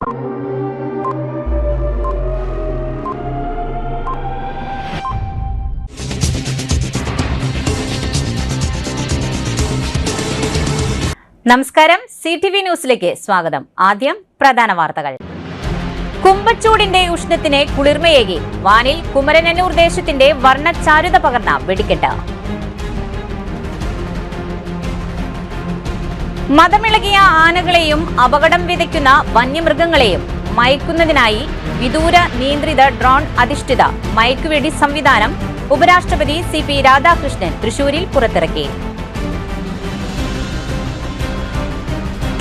നമസ്കാരം, CTV ന്യൂസിലേക്ക് സ്വാഗതം. ആദ്യം പ്രധാന വാർത്തകൾ. കുമ്പച്ചൂടിന്റെ ഉഷ്ണത്തിന് കുളിർമയേകി വാനിൽ കുമരനല്ലൂർ ദേശത്തിന്റെ വർണ്ണച്ചാരുത പകർന്ന വെടിക്കെട്ട്. മതമിളകിയ ആനകളെയും അപകടം വിതയ്ക്കുന്ന വന്യമൃഗങ്ങളെയും മയക്കുന്നതിനായി വിദൂര നിയന്ത്രിത ഡ്രോൺ അധിഷ്ഠിത മയക്കുവെടി സംവിധാനം ഉപരാഷ്ട്രപതി CP രാധാകൃഷ്ണൻ തൃശൂരിൽ പുറത്തിറക്കി.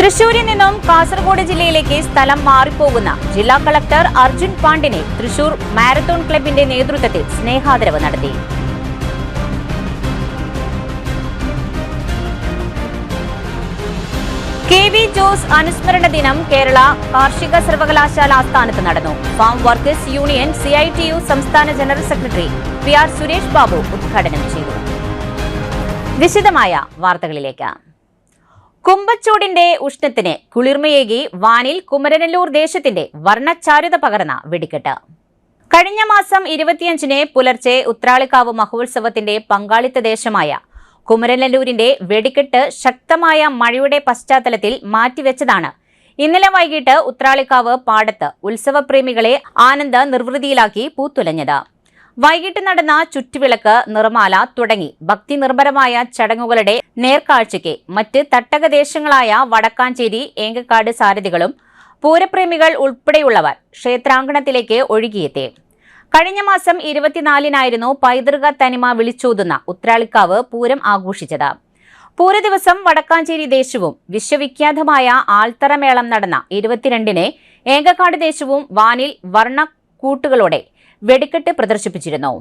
തൃശൂരിൽ നിന്നും കാസർഗോഡ് ജില്ലയിലേക്ക് സ്ഥലം മാറിപ്പോകുന്ന ജില്ലാ കളക്ടർ അർജുൻ പാണ്ഡ്യനെ തൃശൂർ മാരത്തോൺ ക്ലബിന്റെ നേതൃത്വത്തിൽ സ്നേഹാദരവ് നടത്തി. KV ജോസ് അനുസ്മരണ ദിനം കേരള കാർഷിക സർവകലാശാല ആസ്ഥാനത്ത് നടന്നു. ഫാം വർക്കേഴ്സ് യൂണിയൻ CITU സംസ്ഥാന general secretary PR Suresh Babu ഉദ്ഘാടനം ചെയ്തു. വിശദമായ വാർത്തകളിലേക്ക്. കുമ്പച്ചൂടിന്റെ ഉഷ്ണത്തിന് കുളിർമയേകി വാനിൽ കുമരനല്ലൂർ ദേശത്തിന്റെ വർണ്ണച്ചാരുത പകർന്ന വെടിക്കെട്ട്. കഴിഞ്ഞ മാസം 25-ന് പുലർച്ചെ ഉത്രാളിക്കാവ് മഹോത്സവത്തിന്റെ പങ്കാളിത്ത ദേശമായ കുമരനല്ലൂരിന്റെ വെടിക്കെട്ട് ശക്തമായ മഴയുടെ പശ്ചാത്തലത്തിൽ മാറ്റിവെച്ചതാണ് ഇന്നലെ വൈകിട്ട് ഉത്രാളിക്കാവ് പാടത്ത് ഉത്സവപ്രേമികളെ ആനന്ദ നിർവൃതിയിലാക്കി പൂത്തുലഞ്ഞത്. വൈകിട്ട് നടന്ന ചുറ്റുവിളക്ക്, നിറമാല തുടങ്ങി ഭക്തി നിർഭരമായ ചടങ്ങുകളുടെ നേർക്കാഴ്ചയ്ക്ക് മറ്റ് തട്ടകദേശങ്ങളായ വടക്കാഞ്ചേരി, ഏങ്കക്കാട് സാരഥികളും പൂരപ്രേമികൾ ഉൾപ്പെടെയുള്ളവർ ക്ഷേത്രാങ്കണത്തിലേക്ക് ഒഴുകിയെത്തി. കഴിഞ്ഞ മാസം 24-നായിരുന്നു പൈതൃക തനിമ വിളിച്ചോതുന്ന ഉത്രാളിക്കാവ് പൂരം ആഘോഷിച്ചത്. പൂരദിവസം വടക്കാഞ്ചേരി ദേശവും വിശ്വവിഖ്യാതമായ ആൽത്തറമേളം നടന്ന 22-ന് ഏങ്കക്കാട് ദേശവും വാനിൽ വർണ്ണക്കൂട്ടുകളോടെ വെടിക്കെട്ട് പ്രദർശിപ്പിച്ചിരുന്നു.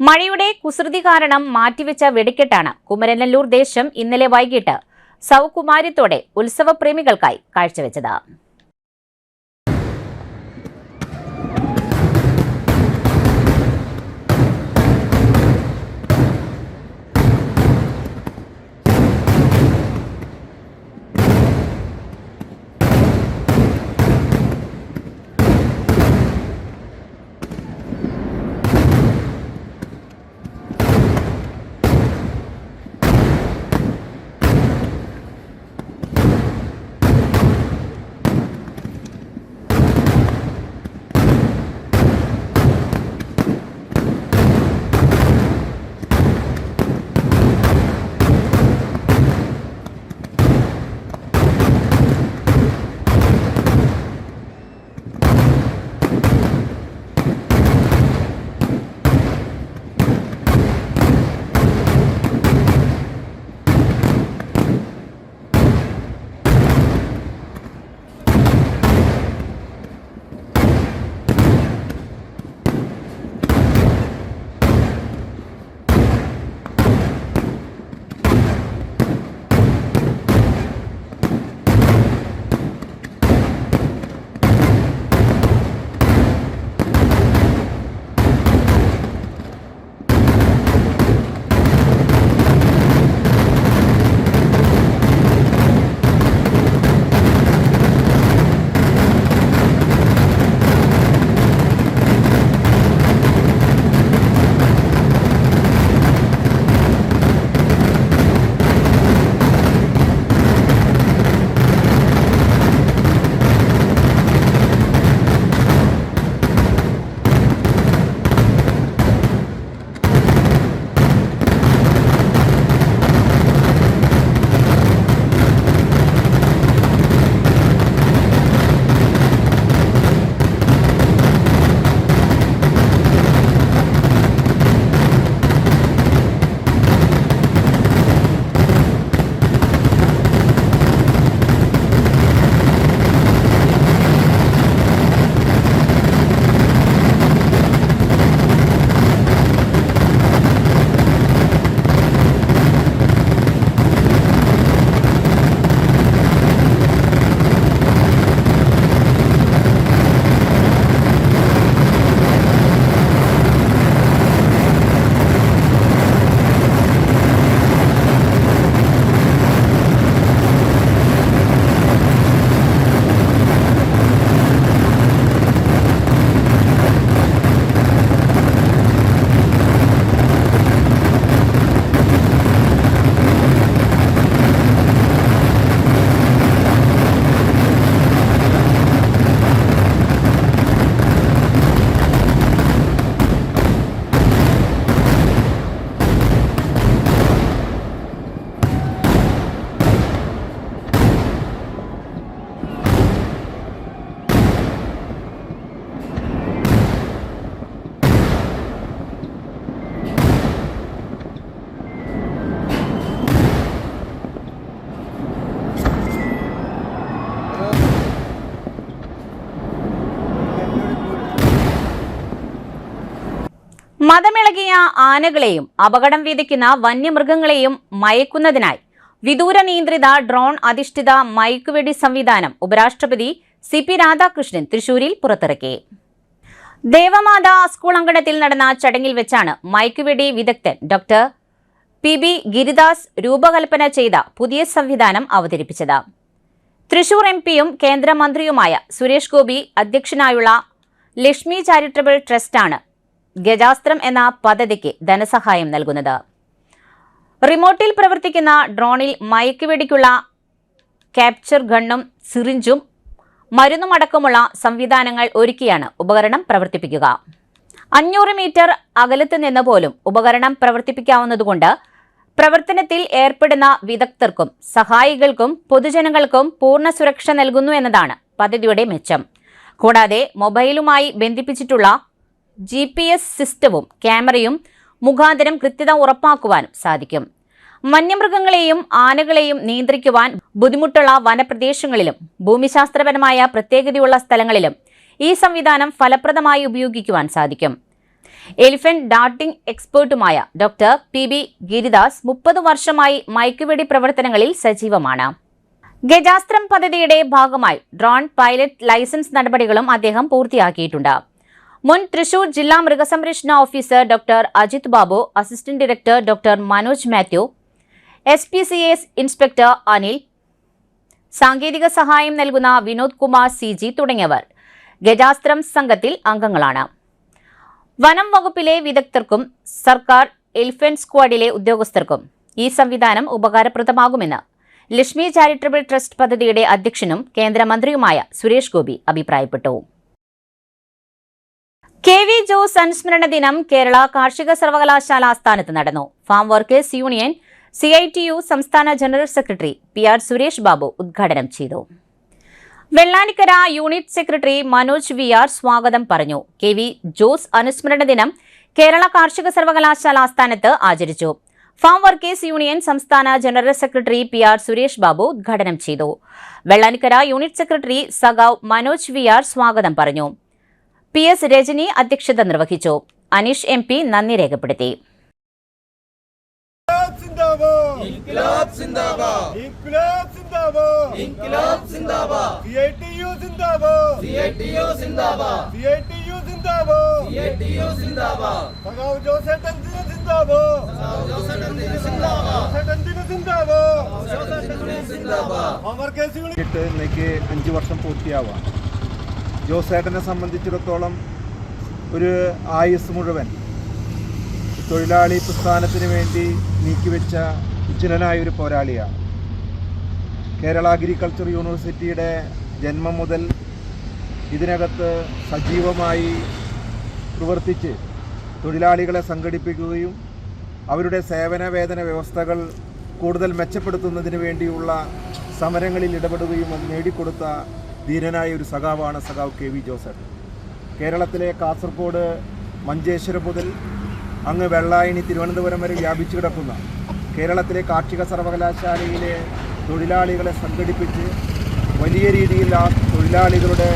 മഴയുടെ കുസൃതി കാരണം മാറ്റിവെച്ച വെടിക്കെട്ടാണ് കുമരനല്ലൂർ ദേശം ഇന്നലെ വൈകിട്ട് സൗകുമാര്യത്തോടെ ഉത്സവപ്രേമികൾക്കായി കാഴ്ചവെച്ചത്. മതമിളകിയ ആനകളെയും അപകടം വിതയ്ക്കുന്ന വന്യമൃഗങ്ങളെയും മയക്കുന്നതിനായി വിദൂര നിയന്ത്രിത ഡ്രോൺ അധിഷ്ഠിത മയക്കുവെടി സംവിധാനം ഉപരാഷ്ട്രപതി CP രാധാകൃഷ്ണൻ തൃശൂരിൽ പുറത്തിറക്കി. ദേവമാതാ സ്കൂൾ അങ്കണത്തിൽ നടന്ന ചടങ്ങിൽ വെച്ചാണ് മയക്കുവെടി വിദഗ്ധൻ ഡോക്ടർ PB ഗിരിദാസ് രൂപകൽപ്പന ചെയ്ത പുതിയ സംവിധാനം അവതരിപ്പിച്ചത്. തൃശൂർ MPയും കേന്ദ്രമന്ത്രിയുമായ സുരേഷ് ഗോപി അധ്യക്ഷനായുള്ള ലക്ഷ്മി ചാരിറ്റബിൾ ട്രസ്റ്റാണ് ഗജാസ്ത്രം എന്ന പദ്ധതിക്ക് ധനസഹായം നൽകുന്നത്. റിമോട്ടിൽ പ്രവർത്തിക്കുന്ന ഡ്രോണിൽ മയക്കുവെടിക്കുള്ള ക്യാപ്ചർ ഗണ്ണും സിറിഞ്ചും മരുന്നുമടക്കമുള്ള സംവിധാനങ്ങൾ ഒരുക്കിയാണ് ഉപകരണം പ്രവർത്തിപ്പിക്കുക. 500 മീറ്റർ അകലത്ത് നിന്ന് പോലും ഉപകരണം പ്രവർത്തിപ്പിക്കാവുന്നതുകൊണ്ട് പ്രവർത്തനത്തിൽ ഏർപ്പെടുന്ന വിദഗ്ധർക്കും സഹായികൾക്കും പൊതുജനങ്ങൾക്കും പൂർണ്ണ സുരക്ഷ നൽകുന്നു എന്നതാണ് പദ്ധതിയുടെ മെച്ചം. കൂടാതെ മൊബൈലുമായി ബന്ധിപ്പിച്ചിട്ടുള്ള GPS സിസ്റ്റവും ക്യാമറയും മുഖാന്തരം കൃത്യത ഉറപ്പാക്കുവാനും സാധിക്കും. വന്യമൃഗങ്ങളെയും ആനകളെയും നിയന്ത്രിക്കുവാൻ ബുദ്ധിമുട്ടുള്ള വനപ്രദേശങ്ങളിലും ഭൂമിശാസ്ത്രപരമായ പ്രത്യേകതയുള്ള സ്ഥലങ്ങളിലും ഈ സംവിധാനം ഫലപ്രദമായി ഉപയോഗിക്കുവാൻ സാധിക്കും. എലിഫന്റ് ഡാർട്ടിംഗ് എക്സ്പേർട്ടുമായ ഡോക്ടർ PB ഗിരിദാസ് 30 വർഷമായി മയക്കുവെടി പ്രവർത്തനങ്ങളിൽ സജീവമാണ്. ഗജാസ്ത്രം പദ്ധതിയുടെ ഭാഗമായി ഡ്രോൺ പൈലറ്റ് ലൈസൻസ് നടപടികളും അദ്ദേഹം പൂർത്തിയാക്കിയിട്ടുണ്ട്. മുൻ തൃശൂർ ജില്ലാ മൃഗസംരക്ഷണ officer doctor Ajith Babu, assistant director doctor Manoj Mathew, SPCA inspector Anil, സാങ്കേതിക സഹായം നൽകുന്ന വിനോദ് കുമാർ CG തുടങ്ങിയവർ ഗജാസ്ത്രം സംഘത്തിൽ അംഗങ്ങളാണ്. വനം വകുപ്പിലെ വിദഗ്ധർക്കും സർക്കാർ എലിഫന്റ് സ്ക്വാഡിലെ ഉദ്യോഗസ്ഥർക്കും ഈ സംവിധാനം ഉപകാരപ്രദമാകുമെന്ന് ലക്ഷ്മി ചാരിറ്റബിൾ ട്രസ്റ്റ് പദ്ധതിയുടെ അധ്യക്ഷനും കേന്ദ്രമന്ത്രിയുമായ സുരേഷ് ഗോപി അഭിപ്രായപ്പെട്ടു. KV ജോസ് അനുസ്മരണ ദിനം കേരള കാർഷിക സർവകലാശാല ആസ്ഥാനത്ത് നടന്നു. ഫാം വർക്കേഴ്സ് യൂണിയൻ CITU സംസ്ഥാന general secretary PR Suresh Babu ഉദ്ഘാടനം ചെയ്തു. Vellanikkara unit secretary Manoj VR സ്വാഗതം പറഞ്ഞു. KV ജോസ് അനുസ്മരണ ദിനം കേരള കാർഷിക സർവകലാശാല ആസ്ഥാനത്ത് ആചരിച്ചു. ഫാം വർക്കേഴ്സ് യൂണിയൻ സംസ്ഥാന general secretary PR Suresh Babu ഉദ്ഘാടനം ചെയ്തു. വെള്ളാനിക്കര യൂണിറ്റ് സെക്രട്ടറി സഖാവ് മനോജ് VR സ്വാഗതം പറഞ്ഞു. PS രജനി അധ്യക്ഷത നിർവഹിച്ചു. അനീഷ് MP നന്ദി രേഖപ്പെടുത്തി. ഇന്നേക്ക് 5 വർഷം പൂർത്തിയാവാം. ജോസേട്ടനെ സംബന്ധിച്ചിടത്തോളം ഒരു ആയുസ് മുഴുവൻ തൊഴിലാളി പ്രസ്ഥാനത്തിന് വേണ്ടി നീക്കിവെച്ച ഉജ്ജ്വലനായൊരു പോരാളിയാണ്. കേരള അഗ്രികൾച്ചർ യൂണിവേഴ്സിറ്റിയുടെ ജന്മം മുതൽ ഇതിനകത്ത് സജീവമായി പ്രവർത്തിച്ച് തൊഴിലാളികളെ സംഘടിപ്പിക്കുകയും അവരുടെ സേവന വേതന വ്യവസ്ഥകൾ കൂടുതൽ മെച്ചപ്പെടുത്തുന്നതിന് വേണ്ടിയുള്ള സമരങ്ങളിൽ ഇടപെടുകയും അത് നേടിക്കൊടുത്ത ധീരനായ ഒരു സഖാവാണ് സഖാവ് KV ജോസേട്ടൻ. കേരളത്തിലെ കാസർഗോഡ് മഞ്ചേശ്വരം മുതൽ അങ്ങ് വെള്ളായണി തിരുവനന്തപുരം വരെ വ്യാപിച്ചു കിടക്കുന്ന കേരളത്തിലെ കാർഷിക സർവകലാശാലയിലെ തൊഴിലാളികളെ സംഘടിപ്പിച്ച് വലിയ രീതിയിൽ ആ തൊഴിലാളികളുടെ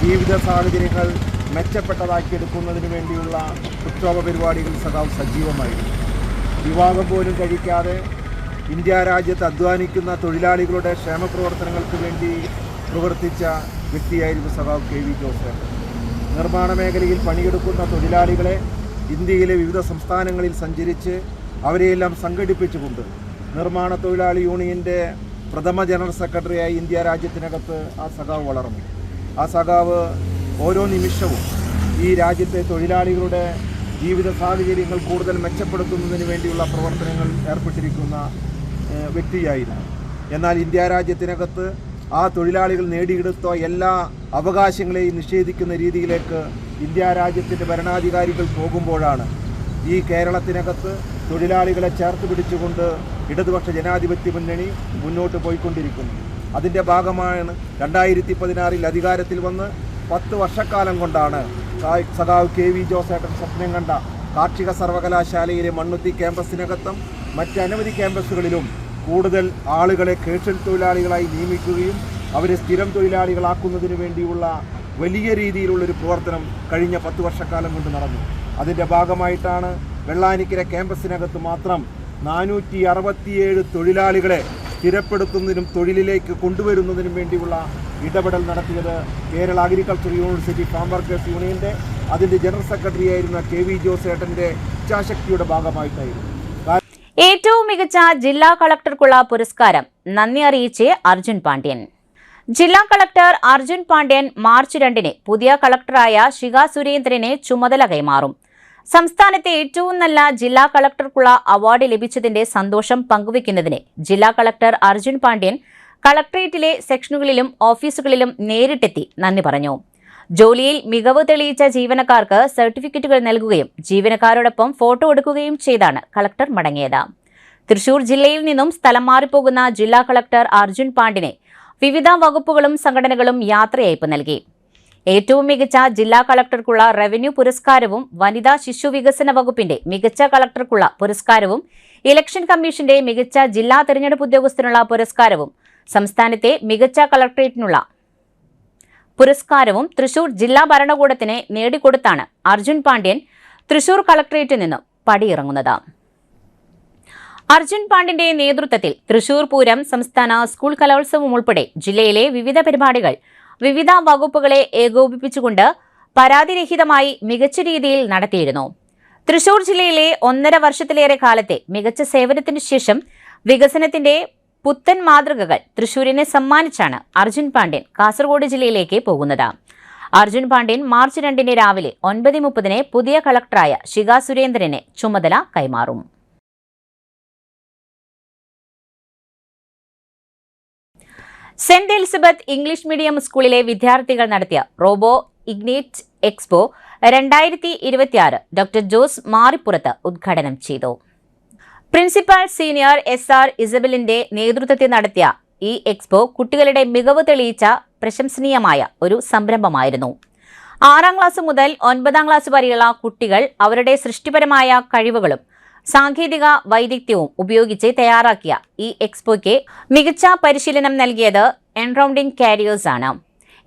ജീവിത സാഹചര്യങ്ങൾ മെച്ചപ്പെട്ടതാക്കിയെടുക്കുന്നതിന് വേണ്ടിയുള്ള പ്രക്ഷോഭ പരിപാടികൾ സഖാവ് സജീവമായിരുന്നു. വിവാഹം പോലും കഴിക്കാതെ ഇന്ത്യ രാജ്യത്ത് അധ്വാനിക്കുന്ന തൊഴിലാളികളുടെ ക്ഷേമപ്രവർത്തനങ്ങൾക്ക് വേണ്ടി പ്രവർത്തിച്ച വ്യക്തിയായിരുന്നു സഖാവ് KV ജോസേട്ടൻ. നിർമ്മാണ മേഖലയിൽ പണിയെടുക്കുന്ന തൊഴിലാളികളെ ഇന്ത്യയിലെ വിവിധ സംസ്ഥാനങ്ങളിൽ സഞ്ചരിച്ച് അവരെയെല്ലാം സംഘടിപ്പിച്ചുകൊണ്ട് നിർമ്മാണ തൊഴിലാളി യൂണിയൻ്റെ പ്രഥമ ജനറൽ സെക്രട്ടറിയായി ഇന്ത്യ രാജ്യത്തിനകത്ത് ആ സഖാവ് വളർന്നു. ആ സഖാവ് ഓരോ നിമിഷവും ഈ രാജ്യത്തെ തൊഴിലാളികളുടെ ജീവിത സാഹചര്യങ്ങൾ കൂടുതൽ മെച്ചപ്പെടുത്തുന്നതിന് വേണ്ടിയുള്ള പ്രവർത്തനങ്ങൾ ഏർപ്പെട്ടിരിക്കുന്ന വ്യക്തിയായിരുന്നു. എന്നാൽ ഇന്ത്യ രാജ്യത്തിനകത്ത് ആ തൊഴിലാളികൾ നേടിയെടുത്ത എല്ലാ അവകാശങ്ങളെയും നിഷേധിക്കുന്ന രീതിയിലേക്ക് ഇന്ത്യ രാജ്യത്തിൻ്റെ ഭരണാധികാരികൾ പോകുമ്പോഴാണ് ഈ കേരളത്തിനകത്ത് തൊഴിലാളികളെ ചേർത്ത് പിടിച്ചുകൊണ്ട് ഇടതുപക്ഷ ജനാധിപത്യ മുന്നണി മുന്നോട്ട് പോയിക്കൊണ്ടിരിക്കുന്നത്. അതിൻ്റെ ഭാഗമാണ് 2016 അധികാരത്തിൽ വന്ന് 10 വർഷക്കാലം കൊണ്ടാണ് സഖാവ് KV ജോസേട്ടൻ സ്വപ്നം കണ്ട കാർഷിക സർവകലാശാലയിലെ മണ്ണുത്തി ക്യാമ്പസിനകത്തും മറ്റനവധി ക്യാമ്പസുകളിലും കൂടുതൽ ആളുകളെ കേഷൽ തൊഴിലാളികളായി നിയമിക്കുകയും അവരെ സ്ഥിരം തൊഴിലാളികളാക്കുന്നതിന് വേണ്ടിയുള്ള വലിയ രീതിയിലുള്ളൊരു പ്രവർത്തനം കഴിഞ്ഞ 10 വർഷക്കാലം കൊണ്ട് നടന്നു. അതിൻ്റെ ഭാഗമായിട്ടാണ് വെള്ളാനിക്കര ക്യാമ്പസിനകത്ത് മാത്രം 467 തൊഴിലാളികളെ സ്ഥിരപ്പെടുത്തുന്നതിനും തൊഴിലിലേക്ക് കൊണ്ടുവരുന്നതിനും വേണ്ടിയുള്ള ഇടപെടൽ നടത്തിയത് Kerala agriculture university farm workers യൂണിയൻ്റെ അതിൻ്റെ ജനറൽ സെക്രട്ടറി ആയിരുന്ന KV ജോസേട്ടൻ്റെ ഇച്ഛാശക്തിയുടെ ഭാഗമായിട്ടായിരുന്നു. ഏറ്റവും മികച്ച ജില്ലാ കളക്ടർക്കുള്ള പുരസ്കാരം നന്ദി അറിയിച്ച് അർജുൻ പാണ്ഡ്യൻ. ജില്ലാ കളക്ടർ അർജുൻ പാണ്ഡ്യൻ മാർച്ച് 2-ന് പുതിയ കളക്ടറായ ശിഖ സുരേന്ദ്രന് ചുമതല കൈമാറും. സംസ്ഥാനത്തെ ഏറ്റവും നല്ല ജില്ലാ കളക്ടർക്കുള്ള അവാർഡ് ലഭിച്ചതിന്റെ സന്തോഷം പങ്കുവയ്ക്കുന്നതിന് ജില്ലാ കളക്ടർ അർജുൻ പാണ്ഡ്യൻ കളക്ടറേറ്റിലെ സെക്ഷനുകളിലും ഓഫീസുകളിലും നേരിട്ടെത്തി നന്ദി പറഞ്ഞു. ജോലിയിൽ മികവ് തെളിയിച്ച ജീവനക്കാർക്ക് സർട്ടിഫിക്കറ്റുകൾ നൽകുകയും ജീവനക്കാരോടൊപ്പം ഫോട്ടോ എടുക്കുകയും ചെയ്താണ് കളക്ടർ മടങ്ങിയത്. തൃശൂർ ജില്ലയിൽ നിന്നും സ്ഥലം മാറിപ്പോകുന്ന ജില്ലാ കളക്ടർ അർജുൻ പാണ്ഡ്യനെ വിവിധ വകുപ്പുകളും സംഘടനകളും യാത്രയയപ്പ് നൽകി. ഏറ്റവും മികച്ച ജില്ലാ കളക്ടർക്കുള്ള റവന്യൂ പുരസ്കാരവും വനിതാ ശിശു വികസന വകുപ്പിന്റെ മികച്ച കളക്ടർക്കുള്ള പുരസ്കാരവും ഇലക്ഷൻ കമ്മീഷന്റെ മികച്ച ജില്ലാ തെരഞ്ഞെടുപ്പ് ഉദ്യോഗസ്ഥനുള്ള പുരസ്കാരവും സംസ്ഥാനത്തെ മികച്ച കളക്ടറേറ്റിനുള്ള പുരസ്കാരവും തൃശൂർ ജില്ലാ ഭരണകൂടത്തിന് നേടിക്കൊടുത്താണ് അർജുൻ പാണ്ഡ്യൻ തൃശൂർ കളക്ടറേറ്റിൽ നിന്നും പടിയിറങ്ങുന്നത്. അർജുൻ പാണ്ഡ്യന്റെ നേതൃത്വത്തിൽ തൃശൂർ പൂരം, സംസ്ഥാന സ്കൂൾ കലോത്സവം ഉൾപ്പെടെ ജില്ലയിലെ വിവിധ പരിപാടികൾ വിവിധ വകുപ്പുകളെ ഏകോപിപ്പിച്ചുകൊണ്ട് പരാതിരഹിതമായി മികച്ച രീതിയിൽ നടത്തിയിരുന്നു. തൃശൂർ ജില്ലയിലെ 1.5 വർഷത്തിലേറെ കാലത്തെ മികച്ച സേവനത്തിനു ശേഷം വികസനത്തിന്റെ പുത്തൻ മാതൃകകൾ തൃശൂരിനെ സമ്മാനിച്ചാണ് അർജുൻ പാണ്ഡ്യൻ കാസർഗോഡ് ജില്ലയിലേക്ക് പോകുന്നത്. അർജുൻ പാണ്ഡ്യൻ മാർച്ച് 2-ന് രാവിലെ 9:30-ന് പുതിയ കളക്ടറായ ശിഖ സുരേന്ദ്രന് ചുമതല കൈമാറും. സെന്റ് എലിസബത്ത് ഇംഗ്ലീഷ് മീഡിയം സ്കൂളിലെ വിദ്യാർത്ഥികൾ നടത്തിയ robo ignite expo 2026 doctor Jose മാറിപ്പുറത്ത് ഉദ്ഘാടനം ചെയ്തു. പ്രിൻസിപ്പൽ സീനിയർ SR ഇസബലിന്റെ നേതൃത്വത്തിൽ നടത്തിയ ഈ എക്സ്പോ കുട്ടികളുടെ മികവ് തെളിയിച്ച പ്രശംസനീയമായ ഒരു സംരംഭമായിരുന്നു. 6ാം ക്ലാസ് മുതൽ 9ാം ക്ലാസ് വരെയുള്ള കുട്ടികൾ അവരുടെ സൃഷ്ടിപരമായ കഴിവുകളും സാങ്കേതിക വൈദഗ്ധ്യവും ഉപയോഗിച്ച് തയ്യാറാക്കിയ ഈ എക്സ്പോയ്ക്ക് മികച്ച പരിശീലനം നൽകിയത് എൻറൗണ്ടിംഗ് കാരിയേഴ്സ് ആണ്.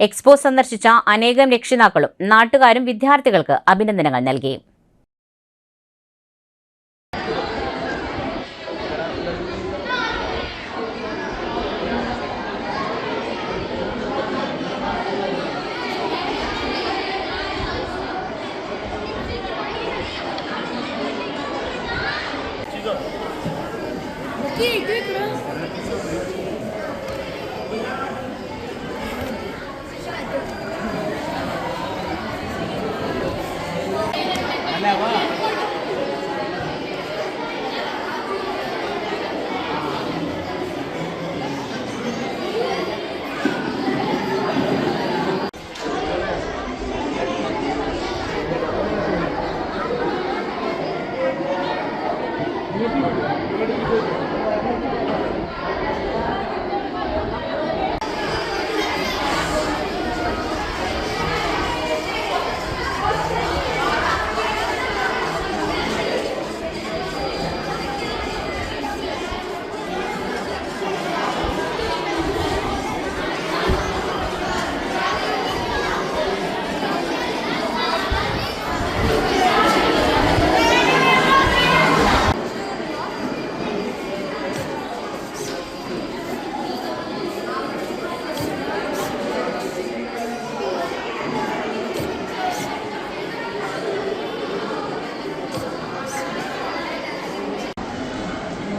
എക്സ്പോ സന്ദർശിച്ച അനേകം രക്ഷിതാക്കളും നാട്ടുകാരും വിദ്യാർത്ഥികൾക്ക് അഭിനന്ദനങ്ങൾ നൽകി.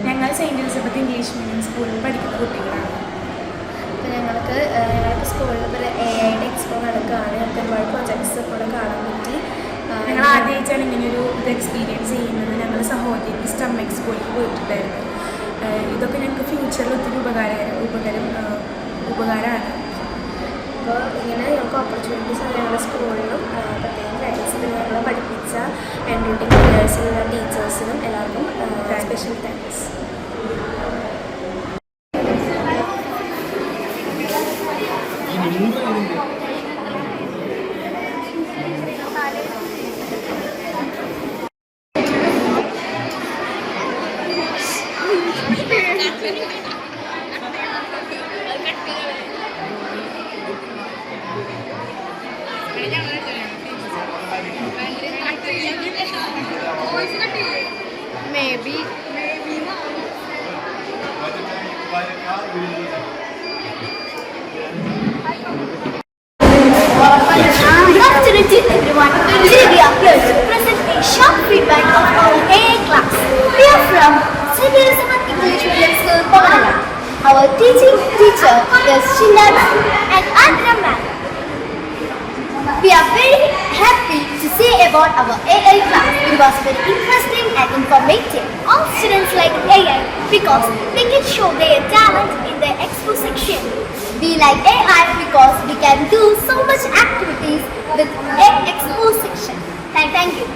ഞങ്ങൾ സെയിൻറ്റ് എലിസബത്ത് ഇംഗ്ലീഷ് മീഡിയം സ്കൂളിൽ പഠിക്കുന്ന കുട്ടികളാണ്. അപ്പോൾ ഞങ്ങൾക്ക് സ്കൂളിൽ AI എക്സ്പോ നടക്കുകയാണ്. ഞങ്ങൾക്ക് ഒരുപാട് പ്രൊജക്ട്സ് കൂടെ കാണാൻ പറ്റി. ഞങ്ങൾ ആദ്യമായിട്ടാണ് ഇങ്ങനെയൊരു എക്സ്പീരിയൻസ് ചെയ്യുന്നത്. ഞങ്ങൾ സഹോദരി സ്റ്റംമെക് സ്കൂളിൽ പോയിട്ടുണ്ടായിരുന്നു. ഇതൊക്കെ ഞങ്ങൾക്ക് ഫ്യൂച്ചറിൽ ഒത്തിരി ഉപകാരമാണ്. അപ്പോൾ ഇങ്ങനെ ഞങ്ങൾക്ക് ഓപ്പർച്യൂണിറ്റീസ് ഞങ്ങളുടെ സ്കൂളിലും പ്രത്യേകം ഗൈഡൻസിൽ ഞങ്ങളെ പഠിപ്പിച്ച എൻറോട്ടിംഗ് ടീച്ചേഴ്സിനുള്ള ടീച്ചേഴ്സിനും എല്ലാവർക്കും special thanks. Gracias. Maybe. Good afternoon to everyone. Today we are here to present a short feedback of our AA class. We are from St. Elizabeth English Medium School, Pavanala. Our teacher is Shindara and Andra ma'am. We are very happy to say about our AA class. It was very interesting and informative. All students like AA because they can show their talent in their expo section. We like AI because we can do so much activities with expo section. Thank you.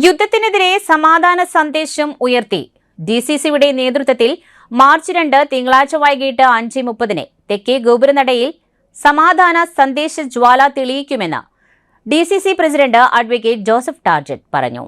യുദ്ധത്തിനെതിരെ സമാധാന സന്ദേശം ഉയർത്തി DCCയുടെ നേതൃത്വത്തിൽ March 2 തിങ്കളാഴ്ച വൈകിട്ട് 5:30 തെക്കേ ഗോപുരനടയിൽ സമാധാന സന്ദേശ ജ്വാല തെളിയിക്കുമെന്ന് DCC president advocate Joseph target പറഞ്ഞു.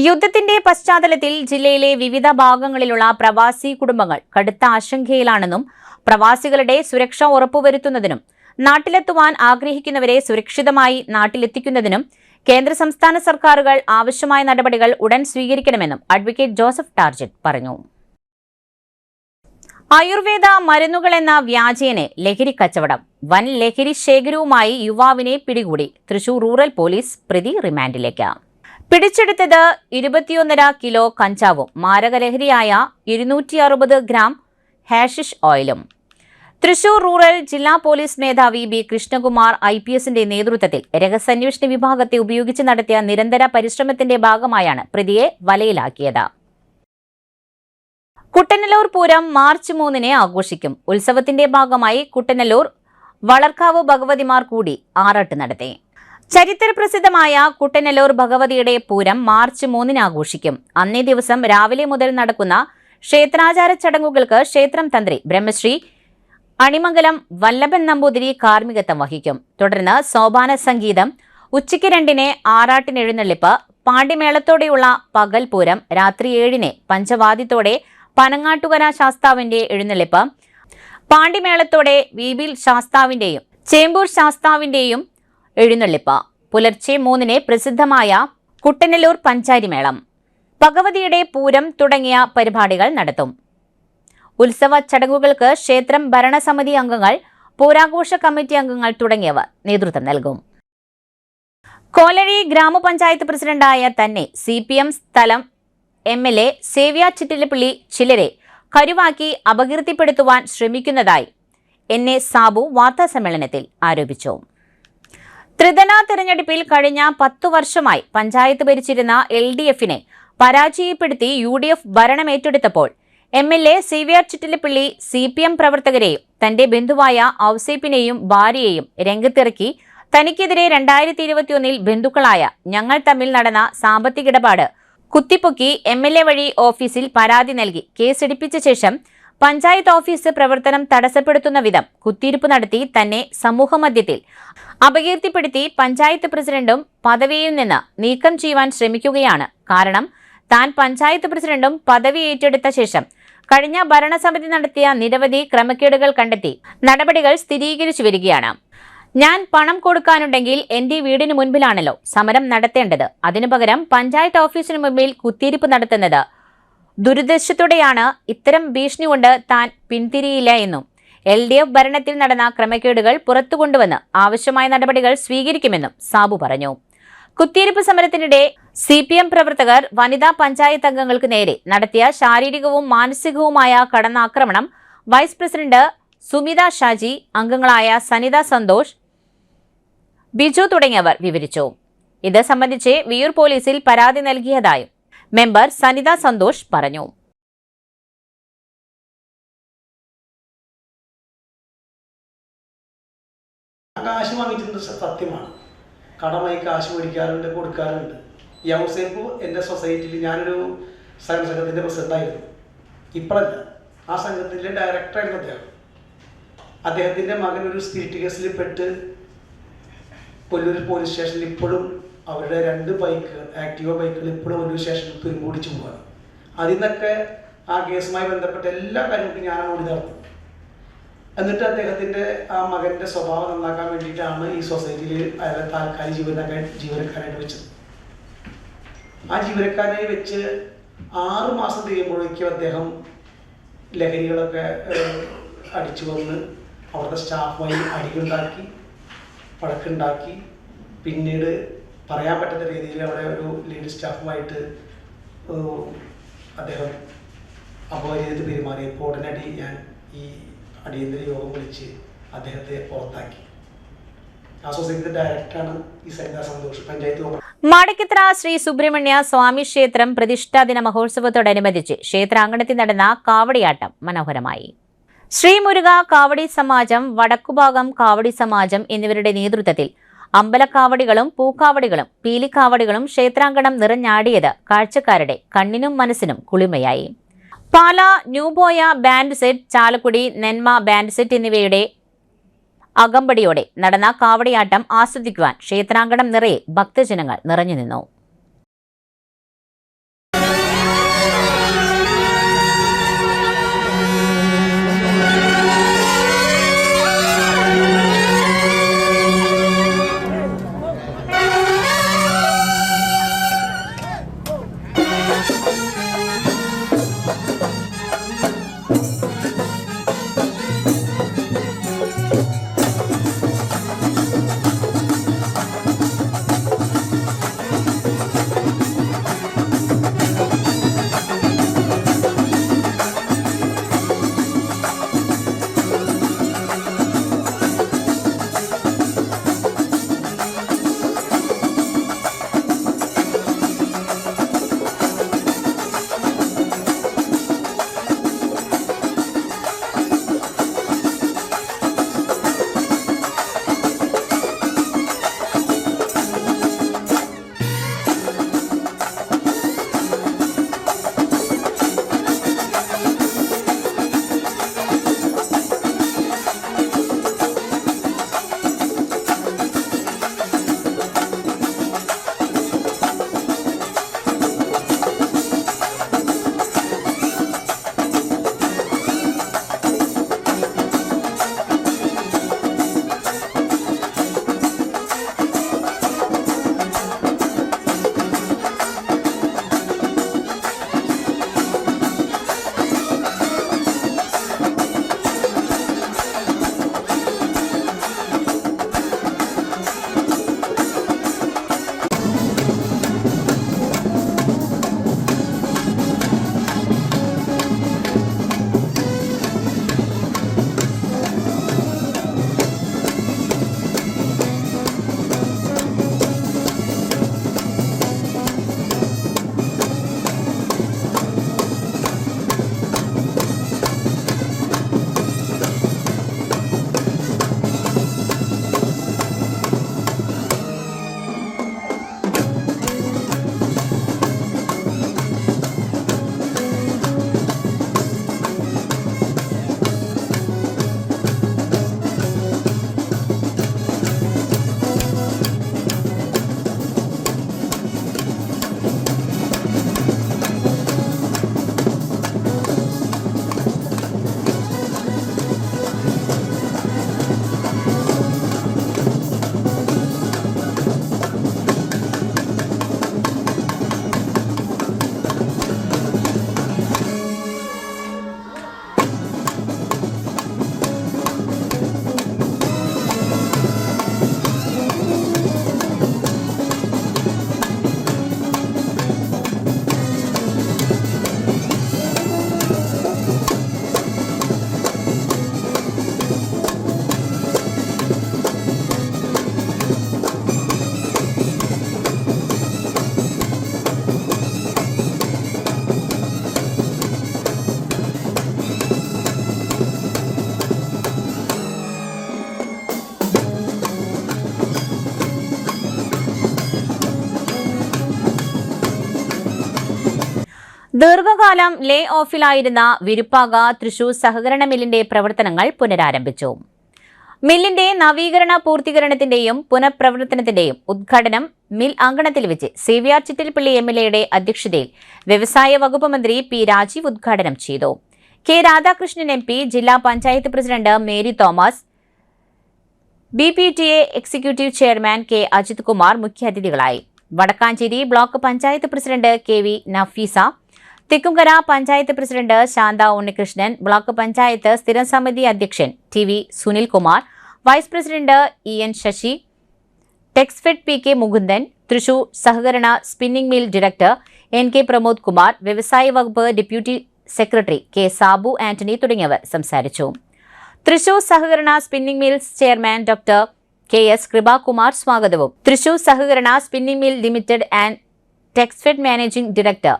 യുദ്ധത്തിന്റെ പശ്ചാത്തലത്തിൽ ജില്ലയിലെ വിവിധ ഭാഗങ്ങളിലുള്ള പ്രവാസി കുടുംബങ്ങൾ കടുത്ത ആശങ്കയിലാണെന്നും പ്രവാസികളുടെ സുരക്ഷ ഉറപ്പുവരുത്തുന്നതിനും നാട്ടിലെത്തുവാൻ ആഗ്രഹിക്കുന്നവരെ സുരക്ഷിതമായി നാട്ടിലെത്തിക്കുന്നതിനും കേന്ദ്ര സംസ്ഥാന സർക്കാരുകൾ ആവശ്യമായ നടപടികൾ ഉടൻ സ്വീകരിക്കണമെന്നും അഡ്വക്കേറ്റ് ജോസഫ് ടാർജറ്റ് പറഞ്ഞു. ആയുർവേദ മരുന്നുകളെന്ന വ്യാജേന ലഹരി കച്ചവടം വൻ ലഹരി ശേഖരവുമായി യുവാവിനെ പിടികൂടി. തൃശൂർ റൂറൽ പോലീസ് പ്രതി റിമാൻഡിലേക്ക്. പിടിച്ചെടുത്തത് 21.5 കിലോ കഞ്ചാവും മാരകലഹരിയായ 260 ഗ്രാം ഹാഷിഷ് ഓയിലും. തൃശൂർ റൂറൽ ജില്ലാ പോലീസ് മേധാവി ബി കൃഷ്ണകുമാർ IPSന്റെ നേതൃത്വത്തിൽ രഹസ്യാന്വേഷണ വിഭാഗത്തെ ഉപയോഗിച്ച് നടത്തിയ നിരന്തര പരിശ്രമത്തിന്റെ ഭാഗമായാണ് പ്രതിയെ വലയിലാക്കിയത്. കുട്ടനല്ലൂർ പൂരം മാർച്ച് 3 ആഘോഷിക്കും. ഉത്സവത്തിന്റെ ഭാഗമായി കുട്ടനല്ലൂർ വളർക്കാവ് ഭഗവതിമാർ കൂടി ആറാട്ട് നടത്തി. ചരിത്രപ്രസിദ്ധമായ കുട്ടനല്ലൂർ ഭഗവതിയുടെ പൂരം മാർച്ച് 3 ആഘോഷിക്കും. അന്നേ ദിവസം രാവിലെ മുതൽ നടക്കുന്ന ക്ഷേത്രാചാര ചടങ്ങുകൾക്ക് ക്ഷേത്രം തന്ത്രി ബ്രഹ്മശ്രീ അണിമംഗലം വല്ലഭൻ നമ്പൂതിരി കാർമ്മികത്വം വഹിക്കും. തുടർന്ന് സോപാന സംഗീതം, ഉച്ചയ്ക്ക് 2 ആറാട്ടിനെഴുന്നള്ളിപ്പ്, പാണ്ടിമേളത്തോടെയുള്ള പകൽ പൂരം, രാത്രി 7 പഞ്ചവാദ്യത്തോടെ പനങ്ങാട്ടുകര ശാസ്താവിന്റെ എഴുന്നള്ളിപ്പ്, പാണ്ടിമേളത്തോടെ വീബിൽ ശാസ്താവിന്റെയും ചേമ്പൂർ ശാസ്താവിന്റെയും എഴുന്നള്ളിപ്പ്, പുലർച്ചെ 3 പ്രസിദ്ധമായ കുട്ടനല്ലൂർ പഞ്ചാരിമേളം, ഭഗവതിയുടെ പൂരം തുടങ്ങിയ പരിപാടികൾ നടത്തും. ഉത്സവ ചടങ്ങുകൾക്ക് ക്ഷേത്രം ഭരണസമിതി അംഗങ്ങൾ, പൂരാഘോഷ കമ്മിറ്റി അംഗങ്ങൾ തുടങ്ങിയവർ നേതൃത്വം നൽകും. കോലഴി ഗ്രാമപഞ്ചായത്ത് പ്രസിഡന്റായ തന്നെ CPM സ്ഥലം MLA സേവ്യ ചിറ്റിലപ്പള്ളി ചിലരെ കരുവാക്കി അപകീർത്തിപ്പെടുത്തുവാൻ ശ്രമിക്കുന്നതായി NA സാബു വാർത്താസമ്മേളനത്തിൽ ആരോപിച്ചു. ത്രിതല തെരഞ്ഞെടുപ്പിൽ കഴിഞ്ഞ 10 വർഷമായി പഞ്ചായത്ത് ഭരിച്ചിരുന്ന LDFനെ പരാജയപ്പെടുത്തി UDF ഭരണമേറ്റെടുത്തപ്പോൾ MLA സേവ്യർ ചിറ്റിലപ്പള്ളി CPM പ്രവർത്തകരെയും തന്റെ ബന്ധുവായ ഔസേപ്പിനെയും ഭാര്യയെയും രംഗത്തിറക്കി തനിക്കെതിരെ 2021 ബന്ധുക്കളായ ഞങ്ങൾ തമ്മിൽ നടന്ന സാമ്പത്തിക ഇടപാട് കുത്തിപ്പൊക്കി MLA വഴി ഓഫീസിൽ പരാതി നൽകി കേസെടുപ്പിച്ച ശേഷം പഞ്ചായത്ത് ഓഫീസ് പ്രവർത്തനം തടസ്സപ്പെടുത്തുന്ന വിധം കുത്തിയിരിപ്പ് നടത്തി തന്നെ സമൂഹമധ്യത്തിൽ അപകീർത്തിപ്പെടുത്തി പഞ്ചായത്ത് പ്രസിഡന്റും പദവിയിൽ നിന്ന് നീക്കം ചെയ്യുവാൻ ശ്രമിക്കുകയാണ്. കാരണം താൻ പഞ്ചായത്ത് പ്രസിഡന്റും പദവി ഏറ്റെടുത്ത ശേഷം കഴിഞ്ഞ ഭരണസമിതി നടത്തിയ നിരവധി ക്രമക്കേടുകൾ കണ്ടെത്തി നടപടികൾ സ്ഥിരീകരിച്ചു വരികയാണ്. ഞാൻ പണം കൊടുക്കാനുണ്ടെങ്കിൽ എന്റെ വീടിന് മുൻപിലാണല്ലോ സമരം നടത്തേണ്ടത്. അതിനു പകരം പഞ്ചായത്ത് ഓഫീസിന് മുമ്പിൽ കുത്തിയിരിപ്പ് നടത്തുന്നത് ദുരുദ്ദേശത്തോടെയാണ്. ഇത്തരം ഭീഷണി കൊണ്ട് താൻ പിന്തിരിയില്ല എന്നും LDF ഭരണത്തിൽ നടന്ന ക്രമക്കേടുകൾ പുറത്തുകൊണ്ടുവന്ന് ആവശ്യമായ നടപടികൾ സ്വീകരിക്കുമെന്നും സാബു പറഞ്ഞു. കുത്തിയിരിപ്പ് സമരത്തിനിടെ CPM പ്രവർത്തകർ വനിതാ പഞ്ചായത്ത് അംഗങ്ങൾക്ക് നേരെ നടത്തിയ ശാരീരികവും മാനസികവുമായ കടന്നാക്രമണം വൈസ് പ്രസിഡന്റ് സുമിത ഷാജി, അംഗങ്ങളായ സനിത സന്തോഷ്, ബിജു തുടങ്ങിയവർ വിവരിച്ചു. ഇത് സംബന്ധിച്ച് വിയൂർ പോലീസിൽ പരാതി നൽകിയതായും മെമ്പർ സനിത സന്തോഷ് പറഞ്ഞു. കാശ് വാങ്ങിച്ചിട്ടുണ്ട്, സത്യമാണ്. കടമായി കാശ് മേടിക്കാറുണ്ട്, കൊടുക്കാറുണ്ട്. ഈ ഔസേപ്പ് എൻ്റെ സൊസൈറ്റിയിൽ ഞാനൊരു സഹകരണ സംഘത്തിൻ്റെ പ്രസിഡൻ്റായിരുന്നു. ഇപ്പോഴല്ല, ആ സംഘത്തിൻ്റെ ഡയറക്ടറായിരുന്നു അദ്ദേഹം. അദ്ദേഹത്തിൻ്റെ മകൻ ഒരു സ്പിരിറ്റ് കേസിൽ പെട്ട് കൊല്ലൂർ പോലീസ് സ്റ്റേഷനിൽ ഇപ്പോഴും അവരുടെ 2 ബൈക്ക്, ആക്റ്റീവ ബൈക്കുകൾ ഇപ്പോഴും കൊല്ലൂർ സ്റ്റേഷനിൽ തുരുമ്പൂടിച്ചു പോവുകയാണ്. അതിൽ നിന്നൊക്കെ ആ കേസുമായി ബന്ധപ്പെട്ട എല്ലാ കാര്യങ്ങൾക്കും ഞാനാണ് ഓടി നടന്നത്. എന്നിട്ട് അദ്ദേഹത്തിൻ്റെ ആ മകൻ്റെ സ്വഭാവം നന്നാക്കാൻ വേണ്ടിയിട്ടാണ് ഈ സൊസൈറ്റിയിൽ അയാളെ താൽക്കാലിക ജീവനക്കാരായിട്ട് വെച്ചത്. ആ ജീവനക്കാരനെ വെച്ച് 6 മാസം കഴിയുമ്പോഴേക്കും അദ്ദേഹം ലഹരികളൊക്കെ അടിച്ചു വന്ന് അവിടുത്തെ സ്റ്റാഫുമായി അടിയുണ്ടാക്കി, വഴക്കുണ്ടാക്കി, പിന്നീട് പറയാൻ പറ്റുന്ന രീതിയിൽ അവിടെ ഒരു ലീഡ് സ്റ്റാഫുമായിട്ട് അദ്ദേഹം അപമര്യാദ പെരുമാറിയപ്പോൾ ഉടനടി ഞാൻ ഈ അടിയന്തര യോഗം വിളിച്ച് അദ്ദേഹത്തെ പുറത്താക്കി. ആ സൊസൈറ്റിയുടെ ഡയറക്ടറാണ് ഈ സരിത സന്തോഷ്, പഞ്ചായത്ത്. മാടക്കത്ര ശ്രീ സുബ്രഹ്മണ്യ സ്വാമി ക്ഷേത്രം പ്രതിഷ്ഠാദിന മഹോത്സവത്തോടനുബന്ധിച്ച് ക്ഷേത്രാങ്കണത്തിൽ നടന്ന കാവടിയാട്ടം മനോഹരമായി. ശ്രീ മുരുക കാവടി സമാജം, വടക്കുഭാഗം കാവടി സമാജം എന്നിവരുടെ നേതൃത്വത്തിൽ അമ്പലക്കാവടികളും പൂക്കാവടികളും പീലിക്കാവടികളും ക്ഷേത്രാങ്കണം നിറഞ്ഞാടിയത് കാഴ്ചക്കാരുടെ കണ്ണിനും മനസ്സിനും കുളിമയായി. പാല ന്യൂബോയ band set, Chalakudy നെന്മ band set എന്നിവയുടെ അകമ്പടിയോടെ നടന്ന കാവടിയാട്ടം ആസ്വദിക്കുവാൻ ക്ഷേത്രാങ്കണം നിറയെ ഭക്തജനങ്ങൾ നിറഞ്ഞുനിന്നു. ദീർഘകാലം ലേ ഓഫിലായിരുന്ന വിരുപ്പാക തൃശൂർ സഹകരണ മില്ലിന്റെ പ്രവർത്തനങ്ങൾ പുനരാരംഭിച്ചു. മില്ലിന്റെ നവീകരണ പൂർത്തീകരണത്തിന്റെയും പുനഃപ്രവർത്തനത്തിന്റെയും ഉദ്ഘാടനം മിൽ അങ്കണത്തിൽ വെച്ച് സേവ്യർ ചിറ്റിൽപ്പള്ളി MLA അധ്യക്ഷതയിൽ വ്യവസായ വകുപ്പ് മന്ത്രി P. രാജീവ് ഉദ്ഘാടനം ചെയ്തു. K. രാധാകൃഷ്ണൻ MP, ജില്ലാ panchayat president Mary Thomas, BPTA executive chairman K. Ajith Kumar മുഖ്യാതിഥികളായി. Vadakkancherry block panchayat president KV Nafeesa, Thekkumkara panchayat president Shantha Unnikrishnan, block panchayat സ്ഥിരം സമിതി അധ്യക്ഷൻ TV Sunilkumar, vice president EN Sasi, Texfed PK Mukundan, Thrissur സഹകരണ spinning mill director NK Pramod Kumar, വ്യവസായ വകുപ്പ് deputy secretary K Sabu Antony തുടങ്ങിയവർ സംസാരിച്ചു. തൃശൂർ സഹകരണ spinning mills chairman doctor KS Krupakumar സ്വാഗതവും, തൃശൂർ സഹകരണ spinning mill limited and Texfed managing director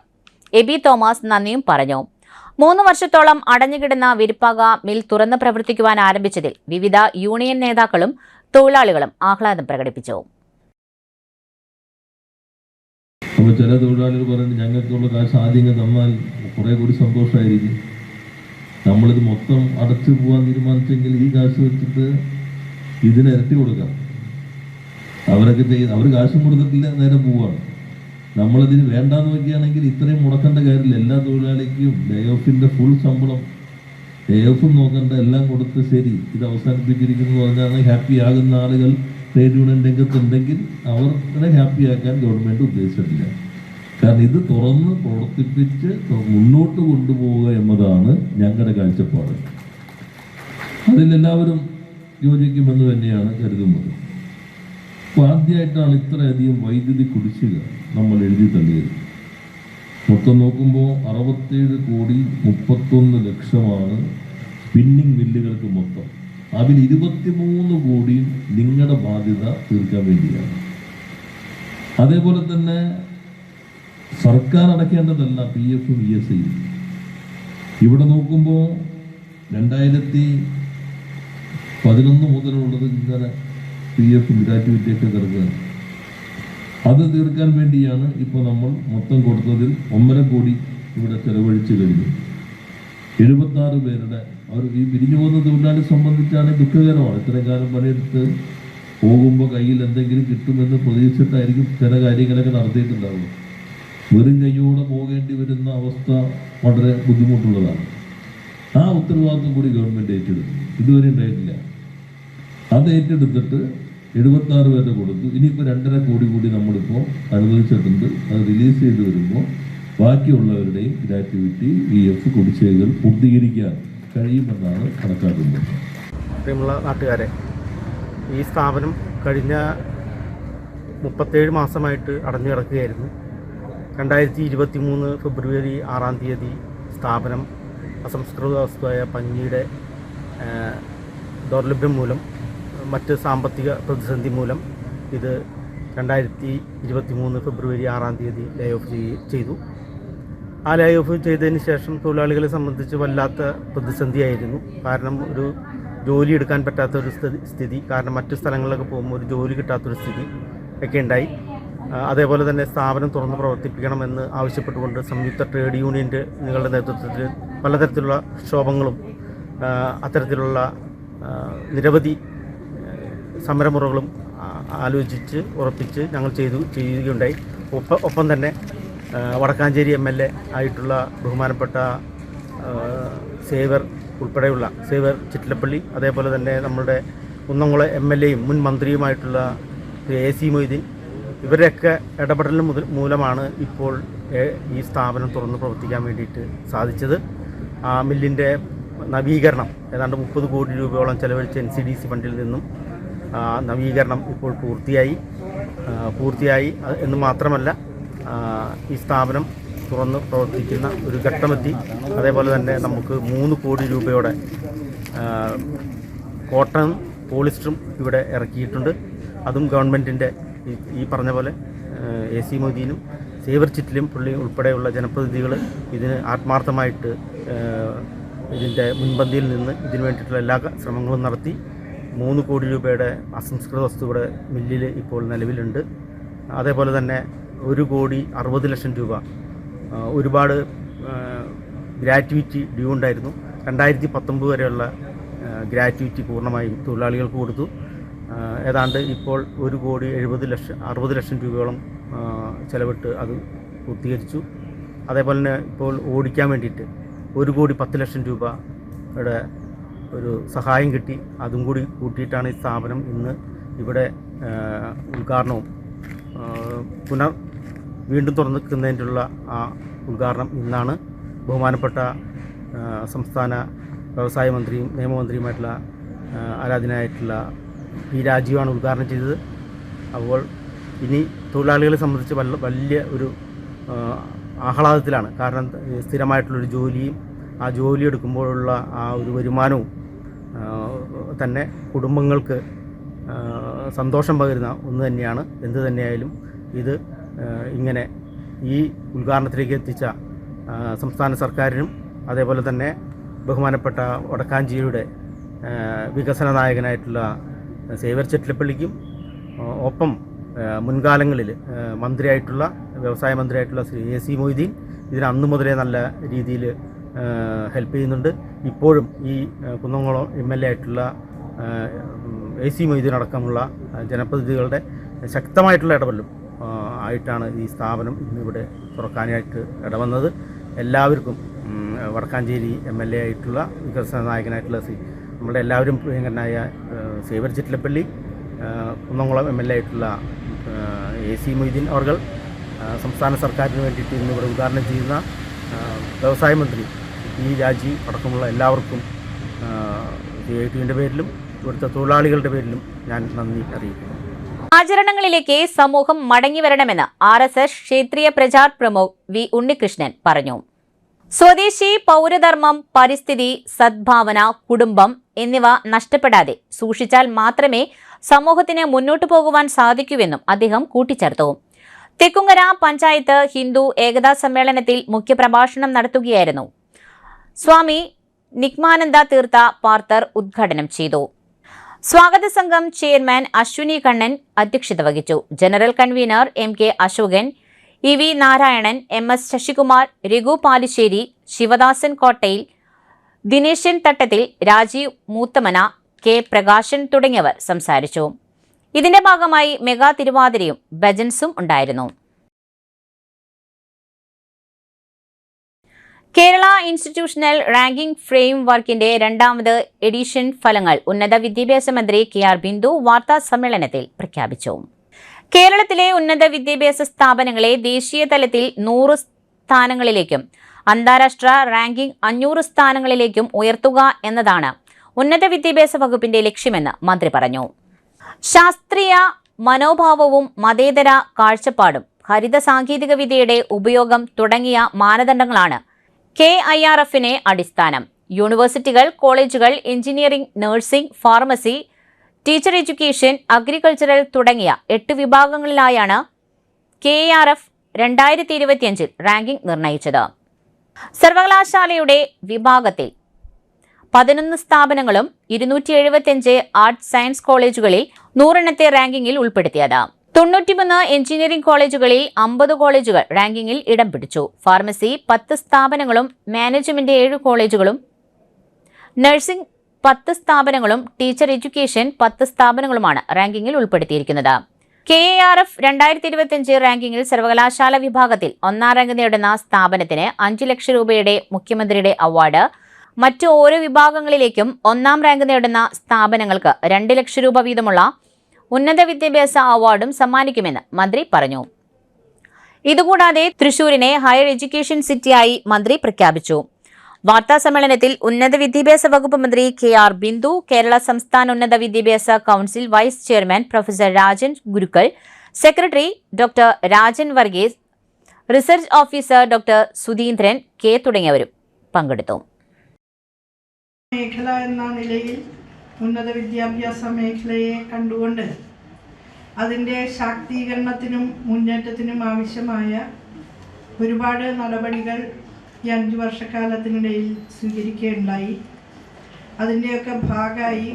Aby Thomas നന്ദിയും പറഞ്ഞു. 3 വർഷത്തോളം അടഞ്ഞുകിടന്ന വിരിപ്പാക മിൽ തുറന്ന് പ്രവർത്തിക്കുവാൻ ആരംഭിച്ചതിൽ വിവിധ യൂണിയൻ നേതാക്കളും തൊഴിലാളികളും ആഹ്ലാദം പ്രകടിപ്പിച്ചു. അപ്പോൾ ചില തൊഴിലാളികൾ പറയുന്നത് ഞങ്ങൾക്കുള്ള കാശ് ആദ്യം തന്നാൽ കുറേ കൂടി സന്തോഷമായിരിക്കും. നമ്മളിത് മൊത്തം അടച്ചു പോകാൻ തീരുമാനിച്ചെങ്കിൽ ഈ കാശ് വെച്ചിട്ട് ഇതിന് ഇരട്ടി കൊടുക്കാം. അവരൊക്കെ അവർ കാശും കൊടുത്തിട്ടില്ല, നേരെ പോവാണ്. നമ്മളിതിന് വേണ്ടാന്ന് വയ്ക്കുകയാണെങ്കിൽ ഇത്രയും മുടക്കേണ്ട കാര്യമില്ല. എല്ലാ തൊഴിലാളിക്കും ഡേ ഓഫിൻ്റെ ഫുൾ ശമ്പളം, ഡേ ഓഫും നോക്കേണ്ട, എല്ലാം കൊടുത്ത് ശരി ഇത് അവസാനിപ്പിച്ചിരിക്കുന്നു പറഞ്ഞാണ് ഹാപ്പി ആകുന്ന ആളുകൾ ട്രേഡ് യൂണിയൻ രംഗത്തുണ്ടെങ്കിൽ അവരെ ഹാപ്പിയാക്കാൻ ഗവൺമെൻറ് ഉദ്ദേശിച്ചിട്ടില്ല. കാരണം ഇത് തുറന്ന് പ്രവർത്തിപ്പിച്ച് മുന്നോട്ട് കൊണ്ടുപോവുക എന്നതാണ് ഞങ്ങളുടെ കാഴ്ചപ്പാട്. അതിലെല്ലാവരും യോജിക്കുമെന്ന് തന്നെയാണ് കരുതുന്നത്. അപ്പോൾ ആദ്യമായിട്ടാണ് ഇത്രയധികം വൈദ്യുതി കുടിശ്ശിക നമ്മൾ എഴുതി തള്ളിയത്. മൊത്തം നോക്കുമ്പോൾ 67,31,00,000 സ്പിന്നിങ് മില്ലുകൾക്ക് മൊത്തം. അതിൽ 23 കോടിയും നിങ്ങളുടെ ബാധ്യത തീർക്കാൻ വേണ്ടിയാണ്. അതേപോലെ തന്നെ സർക്കാർ അടയ്ക്കേണ്ടതല്ല PF-ഉം ESI-യും. ഇവിടെ നോക്കുമ്പോൾ 2011 മുതലുള്ളത് ഇങ്ങനെ PF ഗ്രാറ്റുവിറ്റിയൊക്കെ തീർക്കുകയാണ്. അത് തീർക്കാൻ വേണ്ടിയാണ് ഇപ്പോൾ നമ്മൾ മൊത്തം കൊടുത്തതിൽ 1.5 കോടി ഇവിടെ ചെലവഴിച്ചു കഴിഞ്ഞു. 76 പേരുടെ അവർ ഈ പിരിഞ്ഞു പോകുന്ന തൊഴിലാളി സംബന്ധിച്ചാണ് ദുഃഖകരമാണ്. ഇത്രയും കാലം പണിയെടുത്ത് പോകുമ്പോൾ കയ്യിൽ എന്തെങ്കിലും കിട്ടുമെന്ന് പ്രതീക്ഷിച്ചിട്ടായിരിക്കും ചില കാര്യങ്ങളൊക്കെ നടത്തിയിട്ടുണ്ടാവുക. വെറും കൈയോടെ പോകേണ്ടി വരുന്ന അവസ്ഥ വളരെ ബുദ്ധിമുട്ടുള്ളതാണ്. ആ ഉത്തരവാദിത്വം കൂടി ഗവൺമെൻറ് ഏറ്റെടുത്തു. ഇതുവരെ ഉണ്ടായിട്ടില്ല. അത് ഏറ്റെടുത്തിട്ട് 76 പേരുടെ കൊടുത്തു. ഇനിയിപ്പോൾ 2.5 കോടി കൂടി നമ്മളിപ്പോൾ അനുവദിച്ചിട്ടുണ്ട്. അത് റിലീസ് ചെയ്ത് വരുമ്പോൾ ബാക്കിയുള്ളവരുടെയും ഗ്രാറ്റുവിറ്റി EF കുടിശ്ശികകൾ പൂർത്തീകരിക്കാൻ കഴിയുമെന്നാണ് കണക്കാക്കുന്നത്. പ്രിയമുള്ള നാട്ടുകാരെ, ഈ സ്ഥാപനം കഴിഞ്ഞ 37 മാസമായിട്ട് അടഞ്ഞു കിടക്കുകയായിരുന്നു. 2023 ഫെബ്രുവരി 6-ാം തീയതി സ്ഥാപനം അസംസ്കൃത വസ്തുവായ പഞ്ഞിയുടെ ദൗർലഭ്യം മൂലം, മറ്റ് സാമ്പത്തിക പ്രതിസന്ധി മൂലം ഇത് 2023 ഫെബ്രുവരി 6-ാം തീയതി ലേ ഓഫ് ചെയ്തു. ആ ലേ ഓഫ് ചെയ്തതിന് ശേഷം തൊഴിലാളികളെ സംബന്ധിച്ച് വല്ലാത്ത പ്രതിസന്ധിയായിരുന്നു. കാരണം ഒരു ജോലി എടുക്കാൻ പറ്റാത്തൊരു സ്ഥിതി, കാരണം മറ്റു സ്ഥലങ്ങളിലൊക്കെ പോകുമ്പോൾ ഒരു ജോലി കിട്ടാത്തൊരു സ്ഥിതി ഒക്കെ ഉണ്ടായി. അതേപോലെ തന്നെ സ്ഥാപനം തുറന്ന് പ്രവർത്തിപ്പിക്കണമെന്ന് ആവശ്യപ്പെട്ടുകൊണ്ട് സംയുക്ത ട്രേഡ് യൂണിയനുകളുടെ നേതൃത്വത്തിൽ പലതരത്തിലുള്ള പ്രക്ഷോഭങ്ങളും അത്തരത്തിലുള്ള നിരവധി സമരമുറകളും ആലോചിച്ച് ഉറപ്പിച്ച് ഞങ്ങൾ ചെയ്യുകയുണ്ടായി. ഒപ്പം തന്നെ വടക്കാഞ്ചേരി MLA ആയിട്ടുള്ള ബഹുമാനപ്പെട്ട സേവർ ഉൾപ്പെടെയുള്ള സേവർ ചിറ്റിലപ്പള്ളി, അതേപോലെ തന്നെ നമ്മുടെ കുന്നംകുളം MLA-യും മുൻ മന്ത്രിയുമായിട്ടുള്ള AC മൊയ്തീൻ, ഇവരുടെയൊക്കെ ഇടപെടൽ മൂലമാണ് ഇപ്പോൾ ഈ സ്ഥാപനം തുറന്ന് പ്രവർത്തിക്കാൻ വേണ്ടിയിട്ട് സാധിച്ചത്. ആ മില്ലിൻ്റെ നവീകരണം ഏതാണ്ട് 30 കോടി രൂപയോളം ചെലവഴിച്ച NCDC ഫണ്ടിൽ നിന്നും നവീകരണം ഇപ്പോൾ പൂർത്തിയായി എന്ന് മാത്രമല്ല ഈ സ്ഥാപനം തുറന്ന് പ്രവർത്തിക്കുന്ന ഒരു ഘട്ടമെത്തി. അതേപോലെ തന്നെ നമുക്ക് 3 കോടി രൂപയോടെ കോട്ടൺ പോളിസ്റ്ററും ഇവിടെ ഇറക്കിയിട്ടുണ്ട്. അതും ഗവൺമെൻറ്റിൻ്റെ ഈ പറഞ്ഞ പോലെ AC മൊയ്തീനും സേവർ ചിറ്റിലും പുള്ളി ഉൾപ്പെടെയുള്ള ജനപ്രതിനിധികൾ ഇതിന് ആത്മാർത്ഥമായിട്ട് ഇതിൻ്റെ മുൻപന്തിയിൽ നിന്ന് ഇതിനു വേണ്ടിയിട്ടുള്ള എല്ലാ ശ്രമങ്ങളും നടത്തി. 3 കോടി രൂപയുടെ അസംസ്കൃത വസ്തുക്കളുടെ മില്ലിൽ ഇപ്പോൾ നിലവിലുണ്ട്. അതേപോലെ തന്നെ 1,60,00,000 രൂപ ഒരുപാട് ഗ്രാറ്റുവിറ്റി ഡ്യൂ ഉണ്ടായിരുന്നു. 2019 വരെയുള്ള ഗ്രാറ്റുവിറ്റി പൂർണ്ണമായും തൊഴിലാളികൾക്ക് കൊടുത്തു. ഏതാണ്ട് ഇപ്പോൾ 1,60,00,000 രൂപയോളം ചെലവിട്ട് അത് പൂർത്തീകരിച്ചു. അതേപോലെ തന്നെ ഇപ്പോൾ ഓടിക്കാൻ വേണ്ടിയിട്ട് 1,10,00,000 രൂപയുടെ ഒരു സഹായം കിട്ടി. അതും കൂടി കൂട്ടിയിട്ടാണ് ഈ സ്ഥാപനം ഇന്ന് ഇവിടെ ഉദ്ഘാടനവും വീണ്ടും തുറക്കുന്നതിനുള്ള ആ ഉദ്ഘാടനം ഇന്നാണ് ബഹുമാനപ്പെട്ട സംസ്ഥാന വ്യവസായ മന്ത്രിയും നിയമമന്ത്രിയുമായിട്ടുള്ള ആരാധനായിട്ടുള്ള പി രാജീവാണ് ഉദ്ഘാടനം ചെയ്തത്. അപ്പോൾ ഇനി തൊഴിലാളികളെ സംബന്ധിച്ച് വലിയ ഒരു ആഹ്ലാദത്തിലാണ്. കാരണം സ്ഥിരമായിട്ടുള്ളൊരു ജോലിയും ആ ജോലി എടുക്കുമ്പോഴുള്ള ആ ഒരു വരുമാനവും തന്നെ കുടുംബങ്ങൾക്ക് സന്തോഷം പകരുന്ന ഒന്ന് തന്നെയാണ്. എന്ത് തന്നെയായാലും ഇത് ഇങ്ങനെ ഈ ഉദ്ഘാടനത്തിലേക്ക് എത്തിച്ച സംസ്ഥാന സർക്കാരിനും അതേപോലെ തന്നെ ബഹുമാനപ്പെട്ട വടക്കാഞ്ചേരിയുടെ വികസന നായകനായിട്ടുള്ള സേവ്യർ ചിറ്റലപ്പള്ളിക്കും ഒപ്പം മുൻകാലങ്ങളിൽ മന്ത്രിയായിട്ടുള്ള വ്യവസായ മന്ത്രിയായിട്ടുള്ള ശ്രീ AC മൊയ്തീൻ ഇതിന് അന്നു മുതലേ നല്ല രീതിയിൽ ഹെൽപ്പ് ചെയ്യുന്നുണ്ട്. ഇപ്പോഴും ഈ കുന്നംകുളം MLA ആയിട്ടുള്ള AC മൊയ്തീൻ അടക്കമുള്ള ജനപ്രതിനിധികളുടെ ശക്തമായിട്ടുള്ള ഇടപെടലും ആയിട്ടാണ് ഈ സ്ഥാപനം ഇന്നിവിടെ തുറക്കാനായിട്ട് ഇടവന്നത്. എല്ലാവർക്കും വടക്കാഞ്ചേരി MLA ആയിട്ടുള്ള വികസന നായകനായിട്ടുള്ള നമ്മുടെ എല്ലാവരും പ്രിയങ്കരനായ സേവ്യർ ചിറ്റലപ്പള്ളി, കുന്നംകുളം MLA ആയിട്ടുള്ള AC മൊയ്തീൻ അവർ, സംസ്ഥാന സർക്കാരിന് വേണ്ടിയിട്ട് ഇന്നിവിടെ ഉദ്ഘാടനം ചെയ്യുന്ന വ്യവസായ മന്ത്രി പി രാജീവ് അടക്കമുള്ള എല്ലാവർക്കും CITUവിൻ്റെ പേരിലും ഇവിടുത്തെ തൊഴിലാളികളുടെ പേരിലും ഞാൻ നന്ദി അറിയിക്കുന്നു. ആചരണങ്ങളിലേക്ക് സമൂഹം മടങ്ങിവരണമെന്ന് RSS ക്ഷേത്രീയ പ്രചാർ പ്രമുഖ് V ഉണ്ണികൃഷ്ണൻ പറഞ്ഞു. സ്വദേശി, പൗരധർമ്മം, പരിസ്ഥിതി, സദ്ഭാവന, കുടുംബം എന്നിവ നഷ്ടപ്പെടാതെ സൂക്ഷിച്ചാൽ മാത്രമേ സമൂഹത്തിന് മുന്നോട്ടു പോകുവാൻ സാധിക്കൂവെന്നും അദ്ദേഹം കൂട്ടിച്ചേർത്തു. തെക്കുംകര പഞ്ചായത്ത് ഹിന്ദു ഏകതാ സമ്മേളനത്തിൽ മുഖ്യപ്രഭാഷണം നടത്തുകയായിരുന്നു. സ്വാമി നിഗ്മാനന്ദ തീർത്ഥ പാർത്തർ ഉദ്ഘാടനം ചെയ്തു. സ്വാഗത സംഘം ചെയർമാൻ അശ്വിനി കണ്ണൻ അധ്യക്ഷത വഹിച്ചു. General convener MK Ashokan, EV Narayanan, MS Sasikumar, Raghu Palissery, Sivadasan കോട്ടയിൽ, ദിനേശൻ തട്ടത്തിൽ, രാജീവ് മൂത്തമന, K പ്രകാശൻ തുടങ്ങിയവർ സംസാരിച്ചു. ഇതിന്റെ ഭാഗമായി മെഗാ തിരുവാതിരയും ഭജൻസും ഉണ്ടായിരുന്നു. കേരള ഇൻസ്റ്റിറ്റ്യൂഷണൽ റാങ്കിംഗ് ഫ്രെയിം വർക്കിന്റെ 2ാമത് എഡിഷൻ ഫലങ്ങൾ ഉന്നത വിദ്യാഭ്യാസ മന്ത്രി KR ബിന്ദു വാർത്താ സമ്മേളനത്തിൽ പ്രഖ്യാപിച്ചു. കേരളത്തിലെ ഉന്നത വിദ്യാഭ്യാസ സ്ഥാപനങ്ങളെ ദേശീയ തലത്തിൽ 100 സ്ഥാനങ്ങളിലേക്കും അന്താരാഷ്ട്ര റാങ്കിംഗ് 500 സ്ഥാനങ്ങളിലേക്കും ഉയർത്തുക എന്നതാണ് ഉന്നത വിദ്യാഭ്യാസ വകുപ്പിന്റെ ലക്ഷ്യമെന്ന് മന്ത്രി പറഞ്ഞു. ശാസ്ത്രീയ മനോഭാവവും മതേതര കാഴ്ചപ്പാടും ഹരിത സാങ്കേതിക വിദ്യയുടെ ഉപയോഗം തുടങ്ങിയ മാനദണ്ഡങ്ങളാണ് KIRFിനെ അടിസ്ഥാനം. യൂണിവേഴ്സിറ്റികൾ, കോളേജുകൾ, engineering, nursing, pharmacy, teacher education, agricultural തുടങ്ങിയ 8 വിഭാഗങ്ങളിലായാണ് KIRF 2025 റാങ്കിംഗ് നിർണയിച്ചത്. സർവകലാശാലയുടെ വിഭാഗത്തിൽ 11 സ്ഥാപനങ്ങളും 275 ആർട്സ് സയൻസ് കോളേജുകളിൽ 100 റാങ്കിങ്ങിൽ ഉൾപ്പെടുത്തിയത്. 93 എഞ്ചിനീയറിംഗ് കോളേജുകളിൽ 50 കോളേജുകൾ റാങ്കിങ്ങിൽ ഇടം പിടിച്ചു. ഫാർമസി 10 സ്ഥാപനങ്ങളും മാനേജ്മെന്റ് 7 കോളേജുകളും, നഴ്സിംഗ് 10 സ്ഥാപനങ്ങളും, ടീച്ചർ എഡ്യൂക്കേഷൻ 10 സ്ഥാപനങ്ങളുമാണ് റാങ്കിങ്ങിൽ ഉൾപ്പെടുത്തിയിരിക്കുന്നത്. KIRF 2025 റാങ്കിങ്ങിൽ സർവകലാശാല വിഭാഗത്തിൽ 1ാം റാങ്ക് നേടുന്ന സ്ഥാപനത്തിന് 5 ലക്ഷം രൂപയുടെ മുഖ്യമന്ത്രിയുടെ അവാർഡ്, മറ്റ് ഓരോ വിഭാഗങ്ങളിലേക്കും 1ാം റാങ്ക് നേടുന്ന സ്ഥാപനങ്ങൾക്ക് 2 ലക്ഷം രൂപ വീതമുള്ള ഉന്നത വിദ്യാഭ്യാസ അവാർഡും സമ്മാനിക്കുമെന്ന് മന്ത്രി പറഞ്ഞു. ഇതുകൂടാതെ തൃശൂരിനെ ഹയർ എഡ്യൂക്കേഷൻ സിറ്റിയായി മന്ത്രി പ്രഖ്യാപിച്ചു. വാർത്താ സമ്മേളനത്തിൽ ഉന്നത വിദ്യാഭ്യാസ വകുപ്പ് മന്ത്രി KR ബിന്ദു, കേരള സംസ്ഥാന ഉന്നത വിദ്യാഭ്യാസ council vice chairman professor Rajan Gurukkal, secretary doctor Rajan Varghese, research officer doctor Sudheendran K തുടങ്ങിയവരും പങ്കെടുത്തു. മേഖല എന്ന നിലയിൽ ഉന്നത വിദ്യാഭ്യാസ മേഖലയെ കണ്ടുകൊണ്ട് അതിൻ്റെ ശാക്തീകരണത്തിനും മുന്നേറ്റത്തിനും ആവശ്യമായ ഒരുപാട് നടപടികൾ ഈ 5 വർഷക്കാലത്തിനിടയിൽ സ്വീകരിക്കുകയുണ്ടായി. അതിൻ്റെയൊക്കെ ഭാഗമായി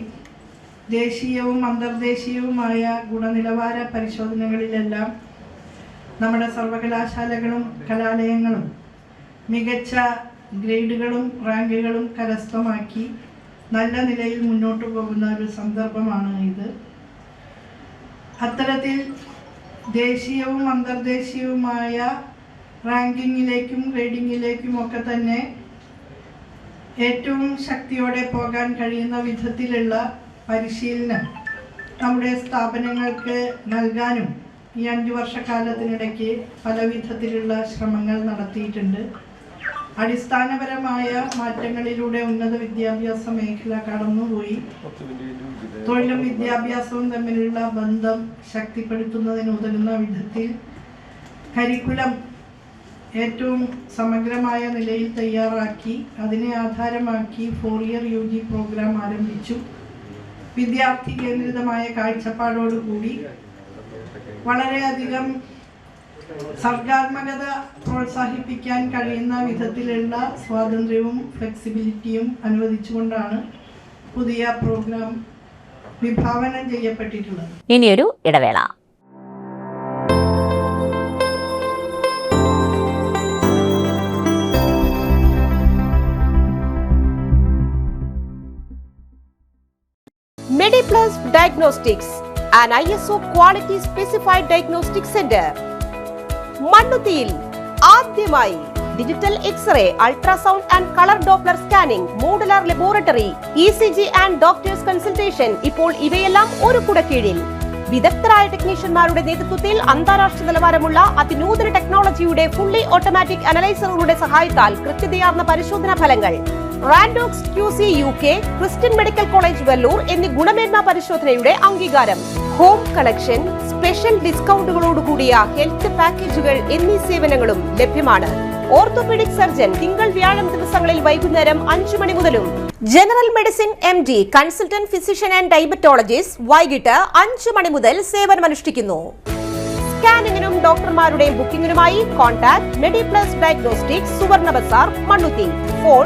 ദേശീയവും അന്തർദേശീയവുമായ ഗുണനിലവാര പരിശോധനകളിലെല്ലാം നമ്മുടെ സർവകലാശാലകളും കലാലയങ്ങളും മികച്ച ഗ്രേഡുകളും റാങ്കുകളും കരസ്ഥമാക്കി നല്ല നിലയിൽ മുന്നോട്ട് പോകുന്ന ഒരു സന്ദർഭമാണ് ഇത്. അത്തരത്തിൽ ദേശീയവും അന്തർദേശീയവുമായ റാങ്കിങ്ങിലേക്കും ഗ്രേഡിങ്ങിലേക്കും ഒക്കെ തന്നെ ഏറ്റവും ശക്തിയോടെ പോകാൻ കഴിയുന്ന വിധത്തിലുള്ള പരിശീലനം നമ്മുടെ സ്ഥാപനങ്ങൾക്ക് നൽകാനും ഈ 5 വർഷക്കാലത്തിനിടയ്ക്ക് പല വിധത്തിലുള്ള ശ്രമങ്ങൾ നടത്തിയിട്ടുണ്ട്. അടിസ്ഥാനപരമായ മാറ്റങ്ങളിലൂടെ ഉന്നത വിദ്യാഭ്യാസ മേഖല കടന്നുപോയി. തൊഴിലും വിദ്യാഭ്യാസവും തമ്മിലുള്ള ബന്ധം ശക്തിപ്പെടുത്തുന്നതിന് ഉതകുന്ന വിധത്തിൽ കരിക്കുലം ഏറ്റവും സമഗ്രമായ നിലയിൽ തയ്യാറാക്കി അതിനെ ആധാരമാക്കി 4 ഇയർ UG പ്രോഗ്രാം ആരംഭിച്ചു. വിദ്യാർത്ഥി കേന്ദ്രിതമായ കാഴ്ചപ്പാടോടുകൂടി വളരെയധികം സർഗാത്മകത പ്രോത്സാഹിപ്പിക്കാൻ കഴിയുന്ന വിധത്തിലുള്ള സ്വാതന്ത്ര്യവും ഫ്ലെക്സിബിലിറ്റിയും അനുവദിച്ചുകൊണ്ടാണ് പുതിയ പ്രോഗ്രാം വിഭാവനം ചെയ്യപ്പെട്ടിട്ടുള്ളത്. ഇനിയൊരു ഇടവേള. MediPlus Diagnostics, an ISO quality specified diagnostic center. മണ്ണുത്തിയിൽ ആദ്യമായി digital x-ray, ultrasound and colour doppler scanning, modular laboratory, ECG and doctors consultation. ഇപ്പോൾ ഇവയെല്ലാം ഒരു കുടക്കീഴിൽ. വിദഗ്ധരായ ടെക്നീഷ്യന്മാരുടെ നേതൃത്വത്തിൽ അന്താരാഷ്ട്ര നിലവാരമുള്ള അതിനൂതന ടെക്നോളജിയുടെ ഫുള്ളി ഓട്ടോമാറ്റിക് അനലൈസറുകളുടെ സഹായത്താൽ കൃത്യതയാർന്ന പരിശോധനാ ഫലങ്ങൾ. റാൻഡോക്സ് QC UK, Christian medical college Vellore എന്നീ ഗുണമേന്മ പരിശോധനയുടെ അംഗീകാരം. ഹോം കളക്ഷൻ, സ്പെഷ്യൽ ഡിസ്കൗണ്ടുകളോടുകൂടിയ ഹെൽത്ത് പാക്കേജുകൾ എന്നീ സേവനങ്ങളും ലഭ്യമാണ്. ഓർത്തോപീഡിക് സർജൻ തിങ്കൾ വ്യാഴം ദിവസങ്ങളിൽ വൈകുന്നേരം 5 മണി മുതലും. General medicine MD, consultant physician and diabetologist വൈകിട്ട് 5 മണി മുതൽ സേവനമനുഷ്ഠിക്കുന്നു. സ്കാനിങ്ങിനും ഡോക്ടർമാരുടെ ബുക്കിംഗിനുമായി കോൺടാക്ട് MediPlus Diagnostics, സുവർണ ബസാർ, മണ്ണുത്തി. Phone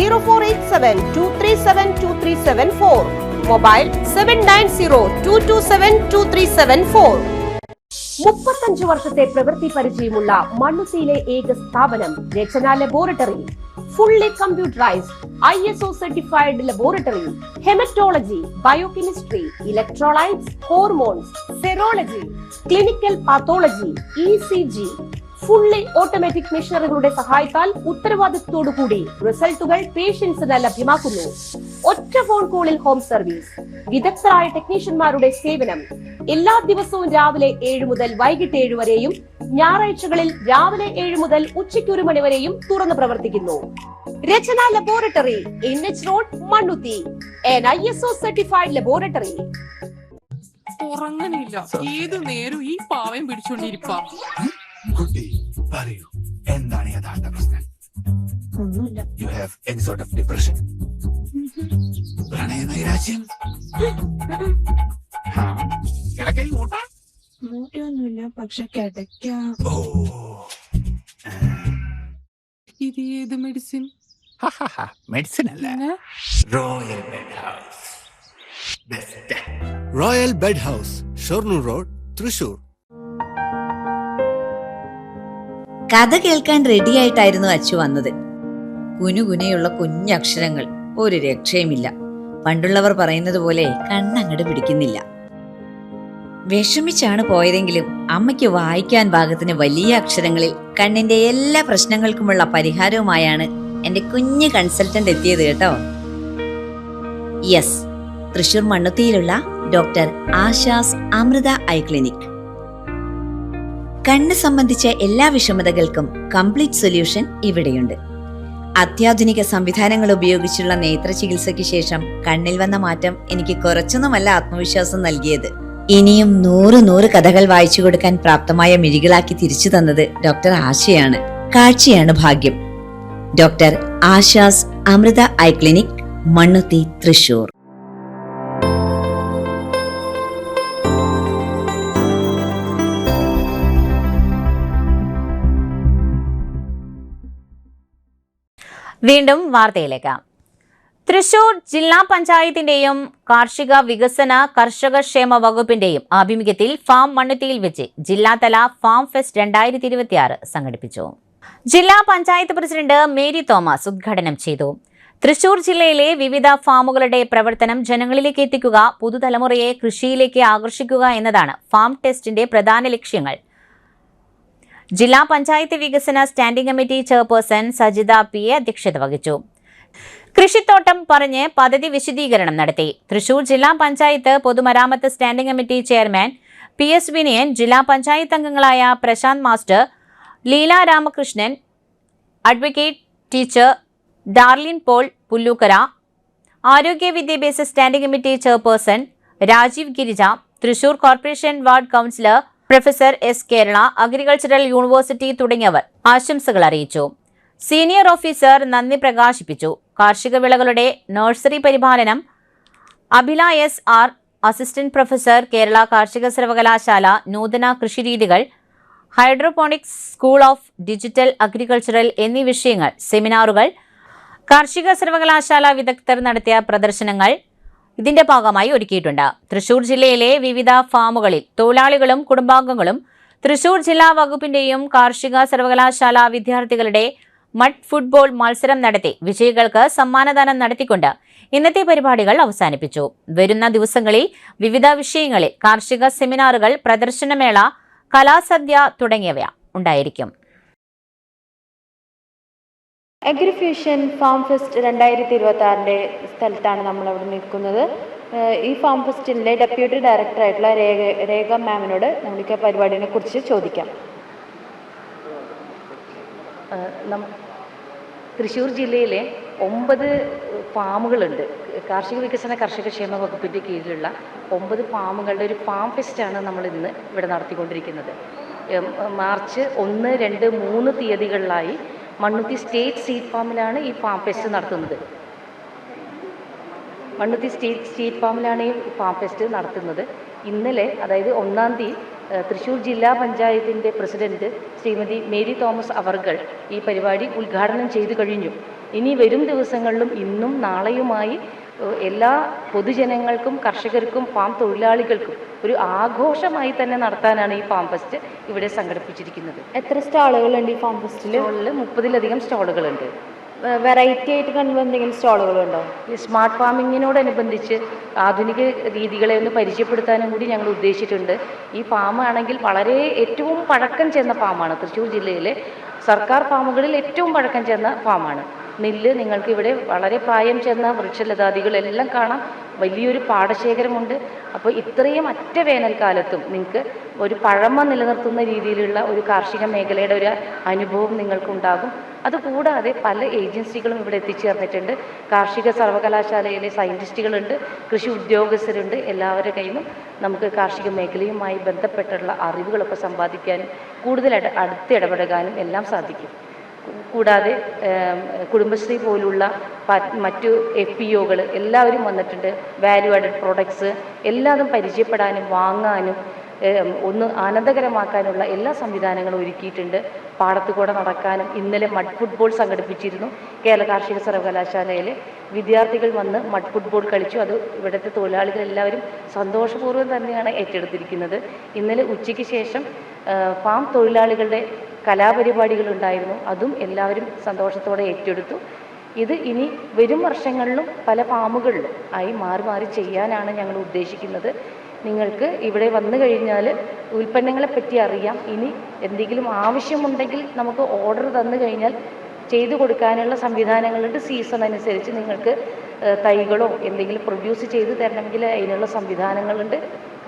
0487237237 mobile 7902272374. 35 വർഷത്തെ പ്രവൃത്തി പരിചയമുള്ള മണ്ണുത്തിയിലെ ഏക സ്ഥാപനം Rachana laboratory. Fully computerised ISO certified laboratory. Haematology, biochemistry, electrolytes, hormones, serology, clinical pathology, ECG. Fully automatic മെഷീനറികളുടെ സഹായത്താൽ ഉത്തരവാദിത്വത്തോടുകൂടി റിസൾട്ടുകൾ പേഷ്യൻസിന് ലഭ്യമാക്കുന്നു. ഒറ്റ ഫോൺ കോളിൽ ഹോം സർവീസ്. വിദഗ്ധരായ ടെക്നീഷ്യന്മാരുടെ സേവനം. എല്ലാ ദിവസവും രാവിലെ 7 മുതൽ വൈകിട്ട് 7 വരെയും ഞായറാഴ്ചകളിൽ രാവിലെ 7 മുതൽ ഉച്ചയ്ക്ക് 1 മണി വരെയും തുറന്നു പ്രവർത്തിക്കുന്നു. Rachana laboratory, NH road, Mannuthy. an ISO certified laboratory. ഉറങ്ങണില്ല, ഏതു നേരം ഈ പാവം പിടിച്ചോണ്ടിരിപ്പാ. കുട്ടി പറയൂ, എന്താണ് യഥാർത്ഥ പ്രശ്നം? ഒന്നുമില്ല. You have any sort of depression, പ്രണയ നൈരാശ്യം? കിടക്കയിൽ മൂട്ടൊന്നുമില്ല, പക്ഷെ കിടക്കാം. ഇത് ഏത് മെഡിസിൻ? മെഡിസിൻ അല്ല, royal bed house. Royal bed house, Shoranur road, Thrissur. കഥ കേൾക്കാൻ റെഡിയായിട്ടായിരുന്നു അച്ചു വന്നത്. കുനുകുനയുള്ള കുഞ്ഞക്ഷരങ്ങൾ, ഒരു രക്ഷയുമില്ല. പണ്ടുള്ളവർ പറയുന്നത് പോലെ കണ്ണങ്ങട് പിടിക്കുന്നില്ല. വിഷമിച്ചാണ് പോയതെങ്കിലും അമ്മയ്ക്ക് വായിക്കാൻ പാകത്തിന് വലിയ അക്ഷരങ്ങളിൽ കണ്ണിന്റെ എല്ലാ പ്രശ്നങ്ങൾക്കുമുള്ള പരിഹാരവുമായാണ് എന്റെ കുഞ്ഞ് കൺസൾട്ടന്റ് എത്തിയത് കേട്ടോ. യെസ്, തൃശൂർ മണ്ണുത്തിയിലുള്ള doctor Asha's Amrita eye clinic. കണ്ണ് സംബന്ധിച്ച എല്ലാ വിഷമതകൾക്കും കംപ്ലീറ്റ് സൊല്യൂഷൻ ഇവിടെയുണ്ട്. അത്യാധുനിക സംവിധാനങ്ങൾ ഉപയോഗിച്ചുള്ള നേത്ര ചികിത്സയ്ക്ക് ശേഷം കണ്ണിൽ വന്ന മാറ്റം എനിക്ക് കുറച്ചൊന്നുമല്ല ആത്മവിശ്വാസം നൽകിയത്. ഇനിയും 100 കഥകൾ വായിച്ചു കൊടുക്കാൻ പ്രാപ്തമായ മിഴികളാക്കി തിരിച്ചു തന്നത് ഡോക്ടർ ആശയാണ്. കാഴ്ചയാണ് ഭാഗ്യം. Doctor Asha's Amrita eye clinic, Mannuthy, Thrissur. വീണ്ടും വാർത്തയിലേക്ക്. തൃശൂർ ജില്ലാ പഞ്ചായത്തിന്റെയും കാർഷിക വികസന കർഷകക്ഷേമ വകുപ്പിന്റെയും ആഭിമുഖ്യത്തിൽ ഫാം മണ്ണുത്തിയിൽ വെച്ച് ജില്ലാതല ഫാം ഫെസ്റ്റ് 2026 സംഘടിപ്പിച്ചു. ജില്ലാ പഞ്ചായത്ത് പ്രസിഡന്റ് മേരി തോമസ് ഉദ്ഘാടനം ചെയ്തു. തൃശൂർ ജില്ലയിലെ വിവിധ ഫാമുകളുടെ പ്രവർത്തനം ജനങ്ങളിലേക്ക് എത്തിക്കുക, പുതുതലമുറയെ കൃഷിയിലേക്ക് ആകർഷിക്കുക എന്നതാണ് ഫാം ടെസ്റ്റിന്റെ പ്രധാന ലക്ഷ്യങ്ങൾ. ജില്ലാ പഞ്ചായത്ത് വികസന standing committee chairperson Sajitha PA അധ്യക്ഷത വഹിച്ചു. കൃഷിത്തോട്ടം പറഞ്ഞ് പദ്ധതി വിശദീകരണം നടത്തി. തൃശൂർ ജില്ലാ പഞ്ചായത്ത് പൊതുമരാമത്ത് standing committee chairman PS Vinayan, ജില്ലാ പഞ്ചായത്ത് അംഗങ്ങളായ Prashanth master, Leela Ramakrishnan, advocate teacher Darlin Paul Pullukkara, ആരോഗ്യ വിദ്യാഭ്യാസ standing committee chairperson Rajeev Girija, Thrissur corporation ward councillor professor S. Kerala, agricultural university തുടങ്ങിയവർ ആശംസകൾ അറിയിച്ചു. സീനിയർ ഓഫീസർ നന്ദി പ്രകാശിപ്പിച്ചു. കാർഷിക വിളകളുടെ നഴ്സറി പരിപാലനം Abhila S.R., assistant professor, Kerala കാർഷിക സർവകലാശാല, നൂതന കൃഷിരീതികൾ, hydroponics, school of digital agricultural എന്നീ വിഷയങ്ങൾ സെമിനാറുകൾ, കാർഷിക സർവകലാശാല വിദഗ്ധർ നടത്തിയ പ്രദർശനങ്ങൾ ഇതിന്റെ ഭാഗമായി ഒരുക്കിയിട്ടുണ്ട്. തൃശൂർ ജില്ലയിലെ വിവിധ ഫാമുകളിൽ തൊഴിലാളികളും കുടുംബാംഗങ്ങളും തൃശൂർ ജില്ലാ വകുപ്പിന്റെയും കാർഷിക സർവകലാശാല വിദ്യാർത്ഥികളുടെ മഡ് ഫുട്ബോൾ മത്സരം നടത്തി വിജയികൾക്ക് സമ്മാനദാനം നടത്തിക്കൊണ്ട് ഇന്നത്തെ പരിപാടികൾ അവസാനിപ്പിച്ചു. വരുന്ന ദിവസങ്ങളിൽ വിവിധ വിഷയങ്ങളിൽ കാർഷിക സെമിനാറുകൾ, പ്രദർശനമേള, കലാസദ്യ തുടങ്ങിയവ ഉണ്ടായിരിക്കും. അഗ്രിഫ്യൂഷൻ ഫാം ഫെസ്റ്റ് 2026 സ്ഥലത്താണ് നമ്മളവിടെ നിൽക്കുന്നത്. ഈ ഫാം ഫെസ്റ്റിൻ്റെ ഡെപ്യൂട്ടി ഡയറക്ടറായിട്ടുള്ള രേഖ മാമിനോട് നമുക്ക് പരിപാടിനെ കുറിച്ച് ചോദിക്കാം. തൃശ്ശൂർ ജില്ലയിലെ 9 ഫാമുകളുണ്ട്. കാർഷിക വികസന കർഷകക്ഷേമ വകുപ്പിൻ്റെ കീഴിലുള്ള 9 ഫാമുകളുടെ ഒരു ഫാം ഫെസ്റ്റാണ് നമ്മൾ ഇന്ന് ഇവിടെ നടത്തിക്കൊണ്ടിരിക്കുന്നത്. മാർച്ച് 1, 2, 3 തീയതികളിലായി മണ്ണുത്തി സ്റ്റേറ്റ് സീഡ് ഫാമിലാണ് ഈ ഫാം ഫെസ്റ്റ് നടത്തുന്നത്. മണ്ണുത്തി സ്റ്റേറ്റ് ഫാമിലാണ് ഈ ഫാം ഫെസ്റ്റ് നടത്തുന്നത്. ഇന്നലെ, അതായത് 1-ാം തീയതി, തൃശ്ശൂർ ജില്ലാ പഞ്ചായത്തിൻ്റെ പ്രസിഡന്റ് ശ്രീമതി മേരി തോമസ് അവർകൾ ഈ പരിപാടി ഉദ്ഘാടനം ചെയ്തു കഴിഞ്ഞു. ഇനി വരും ദിവസങ്ങളിലും ഇന്നും നാളെയുമായി എല്ലാ പൊതുജനങ്ങൾക്കും കർഷകർക്കും ഫാം തൊഴിലാളികൾക്കും ഒരു ആഘോഷമായി തന്നെ നടത്താനാണ് ഈ ഫാം ഫെസ്റ്റ് ഇവിടെ സംഘടിപ്പിച്ചിരിക്കുന്നത്. എത്ര സ്റ്റാളുകളുണ്ട് ഈ ഫാം ഫെസ്റ്റിൽ? 30-ലധികം സ്റ്റാളുകളുണ്ട്. വെറൈറ്റി ആയിട്ട് കണ്ടുള്ള എന്തെങ്കിലും സ്റ്റാളുകളുണ്ടോ? ഈ സ്മാർട്ട് ഫാമിങ്ങിനോടനുബന്ധിച്ച് ആധുനിക രീതികളെ ഒന്ന് പരിചയപ്പെടുത്താനും കൂടി ഞങ്ങൾ ഉദ്ദേശിച്ചിട്ടുണ്ട്. ഈ ഫാം ആണെങ്കിൽ വളരെ ഏറ്റവും പഴക്കം ചെന്ന ഫാമാണ്. തൃശ്ശൂർ ജില്ലയിലെ സർക്കാർ ഫാമുകളിൽ ഏറ്റവും പഴക്കം ചെന്ന ഫാമാണ്. നെല്ല്, നിങ്ങൾക്ക് ഇവിടെ വളരെ പ്രായം ചെന്ന വൃക്ഷലതാദികളെല്ലാം കാണാം. വലിയൊരു പാടശേഖരമുണ്ട്. അപ്പോൾ ഇത്രയും അറ്റ വേനൽക്കാലത്തും നിങ്ങൾക്ക് ഒരു പഴമ നിലനിർത്തുന്ന രീതിയിലുള്ള ഒരു കാർഷിക മേഖലയുടെ ഒരു അനുഭവം നിങ്ങൾക്കുണ്ടാകും. അതുകൂടാതെ പല ഏജൻസികളും ഇവിടെ എത്തിച്ചേർന്നിട്ടുണ്ട്. കാർഷിക സർവകലാശാലയിലെ സയൻറ്റിസ്റ്റുകളുണ്ട്, കൃഷി ഉദ്യോഗസ്ഥരുണ്ട്. എല്ലാവരുടെ കയ്യിൽ നിന്നും നമുക്ക് കാർഷിക മേഖലയുമായി ബന്ധപ്പെട്ടുള്ള അറിവുകളൊക്കെ സമ്പാദിക്കാനും കൂടുതൽ അടുത്തിടപെടാനും എല്ലാം സാധിക്കും. കൂടാതെ കുടുംബശ്രീ പോലുള്ള മറ്റു FPOകൾ എല്ലാവരും വന്നിട്ടുണ്ട്. വാല്യൂ ആഡഡ് പ്രോഡക്ട്സ് എല്ലാതും പരിചയപ്പെടാനും വാങ്ങാനും ഒന്ന് ആനന്ദകരമാക്കാനുള്ള എല്ലാ സംവിധാനങ്ങളും ഒരുക്കിയിട്ടുണ്ട്. പാടത്തു കൂടെ നടക്കാനും ഇന്നലെ മഡ് ഫുട്ബോൾ സംഘടിപ്പിച്ചിരുന്നു. കേരള കാർഷിക സർവകലാശാലയിലെ വിദ്യാർത്ഥികൾ വന്ന് മഡ് ഫുട്ബോൾ കളിച്ചു. അത് ഇവിടുത്തെ തൊഴിലാളികൾ എല്ലാവരും സന്തോഷപൂർവ്വം തന്നെയാണ് ഏറ്റെടുത്തിരിക്കുന്നത്. ഇന്നലെ ഉച്ചയ്ക്ക് ശേഷം ഫാം തൊഴിലാളികളുടെ കലാപരിപാടികളുണ്ടായിരുന്നു. അതും എല്ലാവരും സന്തോഷത്തോടെ ഏറ്റെടുത്തു. ഇത് ഇനി വരും വർഷങ്ങളിലും പല ഫാമുകളിലും ആയി മാറി മാറി ചെയ്യാനാണ് ഞങ്ങൾ ഉദ്ദേശിക്കുന്നത്. നിങ്ങൾക്ക് ഇവിടെ വന്നു കഴിഞ്ഞാൽ ഉൽപ്പന്നങ്ങളെപ്പറ്റി അറിയാം. ഇനി എന്തെങ്കിലും ആവശ്യമുണ്ടെങ്കിൽ നമുക്ക് ഓർഡർ തന്നു കഴിഞ്ഞാൽ ചെയ്തു കൊടുക്കാനുള്ള സംവിധാനങ്ങളുണ്ട്. സീസൺ അനുസരിച്ച് നിങ്ങൾക്ക് തൈകളോ എന്തെങ്കിലും പ്രൊഡ്യൂസ് ചെയ്ത് തരണമെങ്കിൽ അതിനുള്ള സംവിധാനങ്ങളുണ്ട്.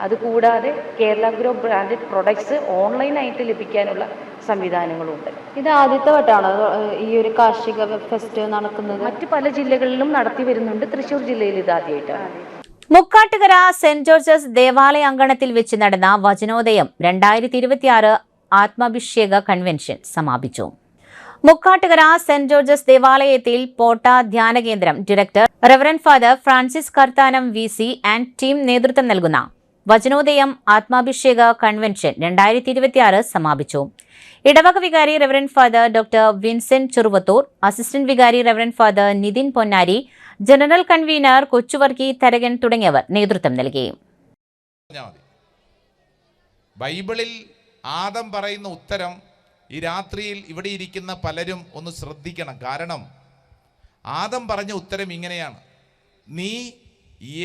അതുകൂടാതെ കേരള ഗ്രോ ബ്രാൻഡഡ് പ്രൊഡക്ട്സ് ഓൺലൈനായിട്ട് ലഭിക്കാനുള്ള സംവിധാനങ്ങളുണ്ട്. ഇത് ആദ്യത്തെ വട്ടമാണോ ഈ ഒരു കാർഷിക ഫെസ്റ്റ് നടക്കുന്നത്? മറ്റു പല ജില്ലകളിലും നടത്തി വരുന്നുണ്ട്. തൃശ്ശൂർ ജില്ലയിൽ ഇത് ആദ്യമായിട്ടാണ്. മുക്കാട്ടുകര സെന്റ് ജോർജസ് ദേവാലയ അങ്കണത്തിൽ വെച്ച് നടന്ന വചനോദയം 2026 ആത്മാഭിഷേക കൺവെൻഷൻ സമാപിച്ചു. മുക്കാട്ടുകര സെന്റ് ജോർജസ് ദേവാലയത്തിൽ പോട്ട ധ്യാന കേന്ദ്രം director reverend father Francis Karthanam VC and team നേതൃത്വം നൽകുന്ന വചനോദയം ആത്മാഭിഷേക കൺവെൻഷൻ 2026 സമാപിച്ചു. ഇടവക വികാരി reverend father doctor Vincent Cheruvathur, assistant വികാരി reverend father Nithin Ponnari, general convener Kochuvarkey Tharakan തുടങ്ങിയവർ നേതൃത്വം നൽകി. ബൈബിളിൽ ആദം പറയുന്ന ഉത്തരം ഈ രാത്രിയിൽ ഇവിടെ ഇരിക്കുന്ന പലരും ഒന്ന് ശ്രദ്ധിക്കണം. കാരണം ആദം പറഞ്ഞ ഉത്തരം ഇങ്ങനെയാണ്: നീ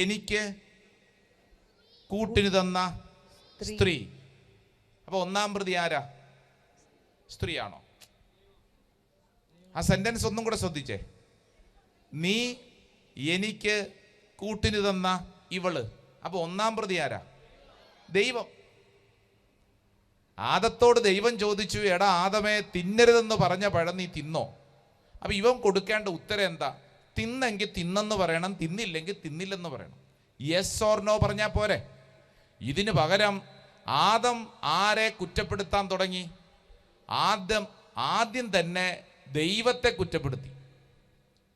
എനിക്ക് കൂട്ടിന് തന്ന സ്ത്രീ. അപ്പൊ ഒന്നാം പ്രതി ആരാ? സ്ത്രീയാണോ? ആ സെന്റൻസ് ഒന്നും കൂടെ ശ്രദ്ധിച്ചേ. നീ എനിക്ക് കൂട്ടിന് തന്ന ഇവള്. അപ്പൊ ഒന്നാം പ്രതി ആരാ? ദൈവം. ആദത്തോട് ദൈവം ചോദിച്ചു, എടാ ആദമേ, തിന്നരുതെന്ന് പറഞ്ഞ പഴം നീ തിന്നോ? അപ്പം ഇവൻ കൊടുക്കേണ്ട ഉത്തരം എന്താ? തിന്നെങ്കിൽ തിന്നെന്ന് പറയണം, തിന്നില്ലെങ്കിൽ തിന്നില്ലെന്ന് പറയണം. യെസ് ഓർ നോ പറഞ്ഞാൽ പോരെ. ഇതിന് പകരം ആദം ആരെ കുറ്റപ്പെടുത്താൻ തുടങ്ങി? ആദ്യം തന്നെ ദൈവത്തെ കുറ്റപ്പെടുത്തി.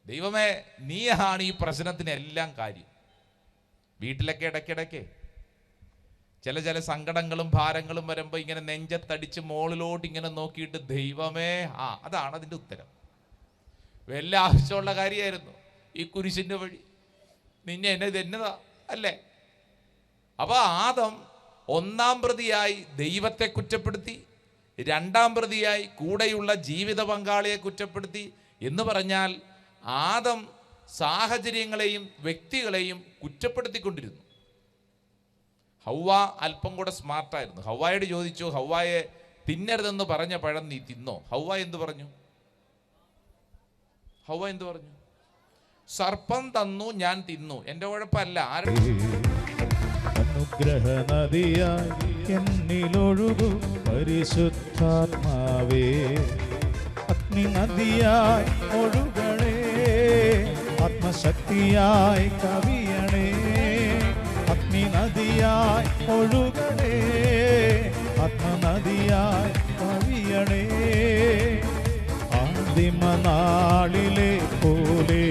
ദൈവമേ, നീയാണ് ഈ പ്രശ്നത്തിനെല്ലാം കാര്യം. വീട്ടിലൊക്കെ ഇടയ്ക്കിടയ്ക്ക് ചില സങ്കടങ്ങളും ഭാരങ്ങളും വരുമ്പോൾ ഇങ്ങനെ നെഞ്ചത്തടിച്ച് മുകളിലോട്ട് ഇങ്ങനെ നോക്കിയിട്ട് ദൈവമേ, അതാണ് അതിൻ്റെ ഉത്തരം. വല്ല ആവശ്യമുള്ള കാര്യമായിരുന്നു ഈ കുരിശിൻ്റെ വഴി, നിന്നെ എന്നെ എന്നതാ അല്ലേ? അപ്പോൾ ആദം ഒന്നാം പ്രതിയായി ദൈവത്തെ കുറ്റപ്പെടുത്തി, രണ്ടാം പ്രതിയായി കൂടെയുള്ള ജീവിത പങ്കാളിയെ കുറ്റപ്പെടുത്തി. എന്ന് പറഞ്ഞാൽ ആദം സാഹചര്യങ്ങളെയും വ്യക്തികളെയും കുറ്റപ്പെടുത്തിക്കൊണ്ടിരുന്നു. ഹൗവ അല്പം കൂടെ സ്മാർട്ടായിരുന്നു. ഹൗവയോട് ചോദിച്ചു, ഹൗവയെ തിന്നരുതെന്ന് പറഞ്ഞ പഴം നീ തിന്നോ? ഹൗവ എന്ത് പറഞ്ഞു? സർപ്പം തന്നു, ഞാൻ തിന്നു, എൻ്റെ കുഴപ്പമല്ല. അനുഗ്രഹ നദിയായി എന്നിലൊഴുകു പരിശുദ്ധാത്മാവേ, അഗ്നി നദിയായി ഒഴുകണേ, ആത്മശക്തിയായി കവിയണേ. അഗ്നി നദിയായി ഒഴുകണേ, ആത്മനദിയായി കവിയണേ. ആദിമനാളിലെ പോലെ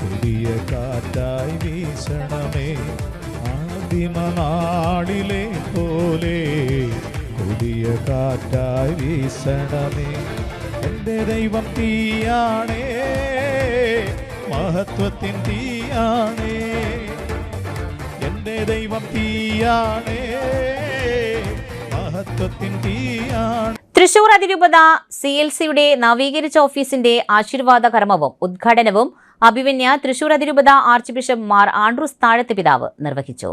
പുതിയ കാറ്റായി വീശണമേ. ആദിമനാളിലെ പോലെ പുതിയ കാറ്റായി വീശണമേ. എൻ്റെ ദൈവം തീയാണേ, മഹത്വത്തിൻ തീയാണേ. എൻ്റെ ദൈവം തീയാണേ, മഹത്വത്തിൻ തീയാണ്. തൃശൂർ അതിരൂപത CLCയുടെ നവീകരിച്ച ഓഫീസിന്റെ ആശീർവാദ കർമ്മവും ഉദ്ഘാടനവും അഭിമന്യ തൃശൂർ അതിരൂപത ആർച്ച് ബിഷപ്പ് മാർ ആൻഡ്രൂസ് താഴത്ത് പിതാവ് നിർവഹിച്ചു.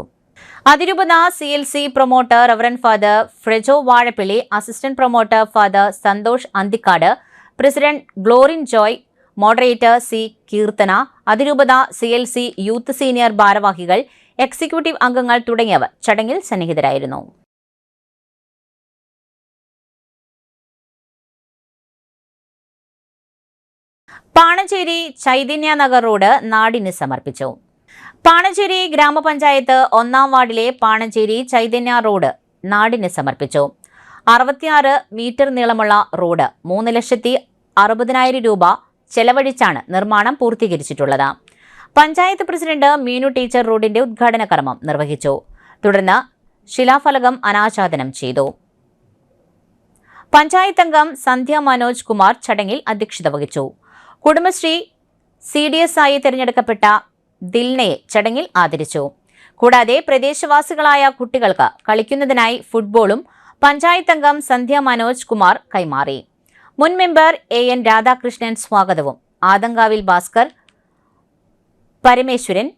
അതിരൂപത CLC promoter reverend father Frejo Vazhappilly, assistant promoter father Santhosh Anthikad, president Glorin Joy, moderator C Keerthana, അതിരൂപത CLC യൂത്ത് സീനിയർ ഭാരവാഹികൾ, എക്സിക്യൂട്ടീവ് അംഗങ്ങൾ തുടങ്ങിയവർ ചടങ്ങിൽ സന്നിഹിതരായിരുന്നു. പാണഞ്ചേരി ചൈതന്യ നഗർ റോഡ് നാടിന് സമർപ്പിച്ചു. പാണഞ്ചേരി ഗ്രാമപഞ്ചായത്ത് 1-ാം വാർഡിലെ പാണഞ്ചേരി ചൈതന്യ റോഡ് നാടിന് സമർപ്പിച്ചു. 66 മീറ്റർ നീളമുള്ള റോഡ് 3,60,000 രൂപ ചെലവഴിച്ചാണ് നിർമ്മാണം പൂർത്തീകരിച്ചിട്ടുള്ളത്. പഞ്ചായത്ത് പ്രസിഡന്റ് മീനു ടീച്ചർ റോഡിന്റെ ഉദ്ഘാടന കർമ്മം നിർവഹിച്ചു. തുടർന്ന് ശിലാഫലകം അനാച്ഛാദനം ചെയ്തു. പഞ്ചായത്ത് അംഗം സന്ധ്യ മനോജ് കുമാർ ചടങ്ങിൽ അധ്യക്ഷത വഹിച്ചു. കുടുംബശ്രീ CDS ആയി തിരഞ്ഞെടുക്കപ്പെട്ട ദിൽനയെ ചടങ്ങിൽ ആദരിച്ചു. കൂടാതെ പ്രദേശവാസികളായ കുട്ടികൾക്ക് കളിക്കുന്നതിനായി ഫുട്ബോളും പഞ്ചായത്ത് അംഗം സന്ധ്യ മനോജ് കുമാർ കൈമാറി. മുൻ മെമ്പർ AN രാധാകൃഷ്ണൻ സ്വാഗതവും ആദങ്കാവിൽ ഭാസ്കർ, പരമേശ്വരൻ,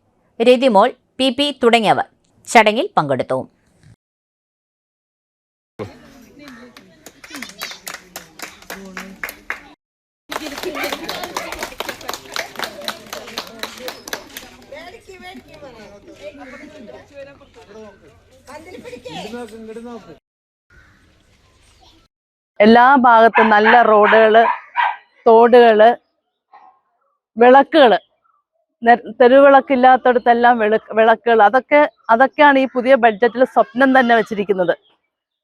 രതിമോൾ, PP തുടങ്ങിയവർ ചടങ്ങിൽ പങ്കെടുത്തു. എല്ലാ ഭാഗത്തും നല്ല റോഡുകള്, തോടുകള്, വിളക്കുകള്, തെരുവിളക്കില്ലാത്തടത്തെല്ലാം വിളക്കുകൾ, അതൊക്കെയാണ് ഈ പുതിയ ബഡ്ജറ്റിൽ സ്വപ്നം തന്നെ വെച്ചിരിക്കുന്നത്.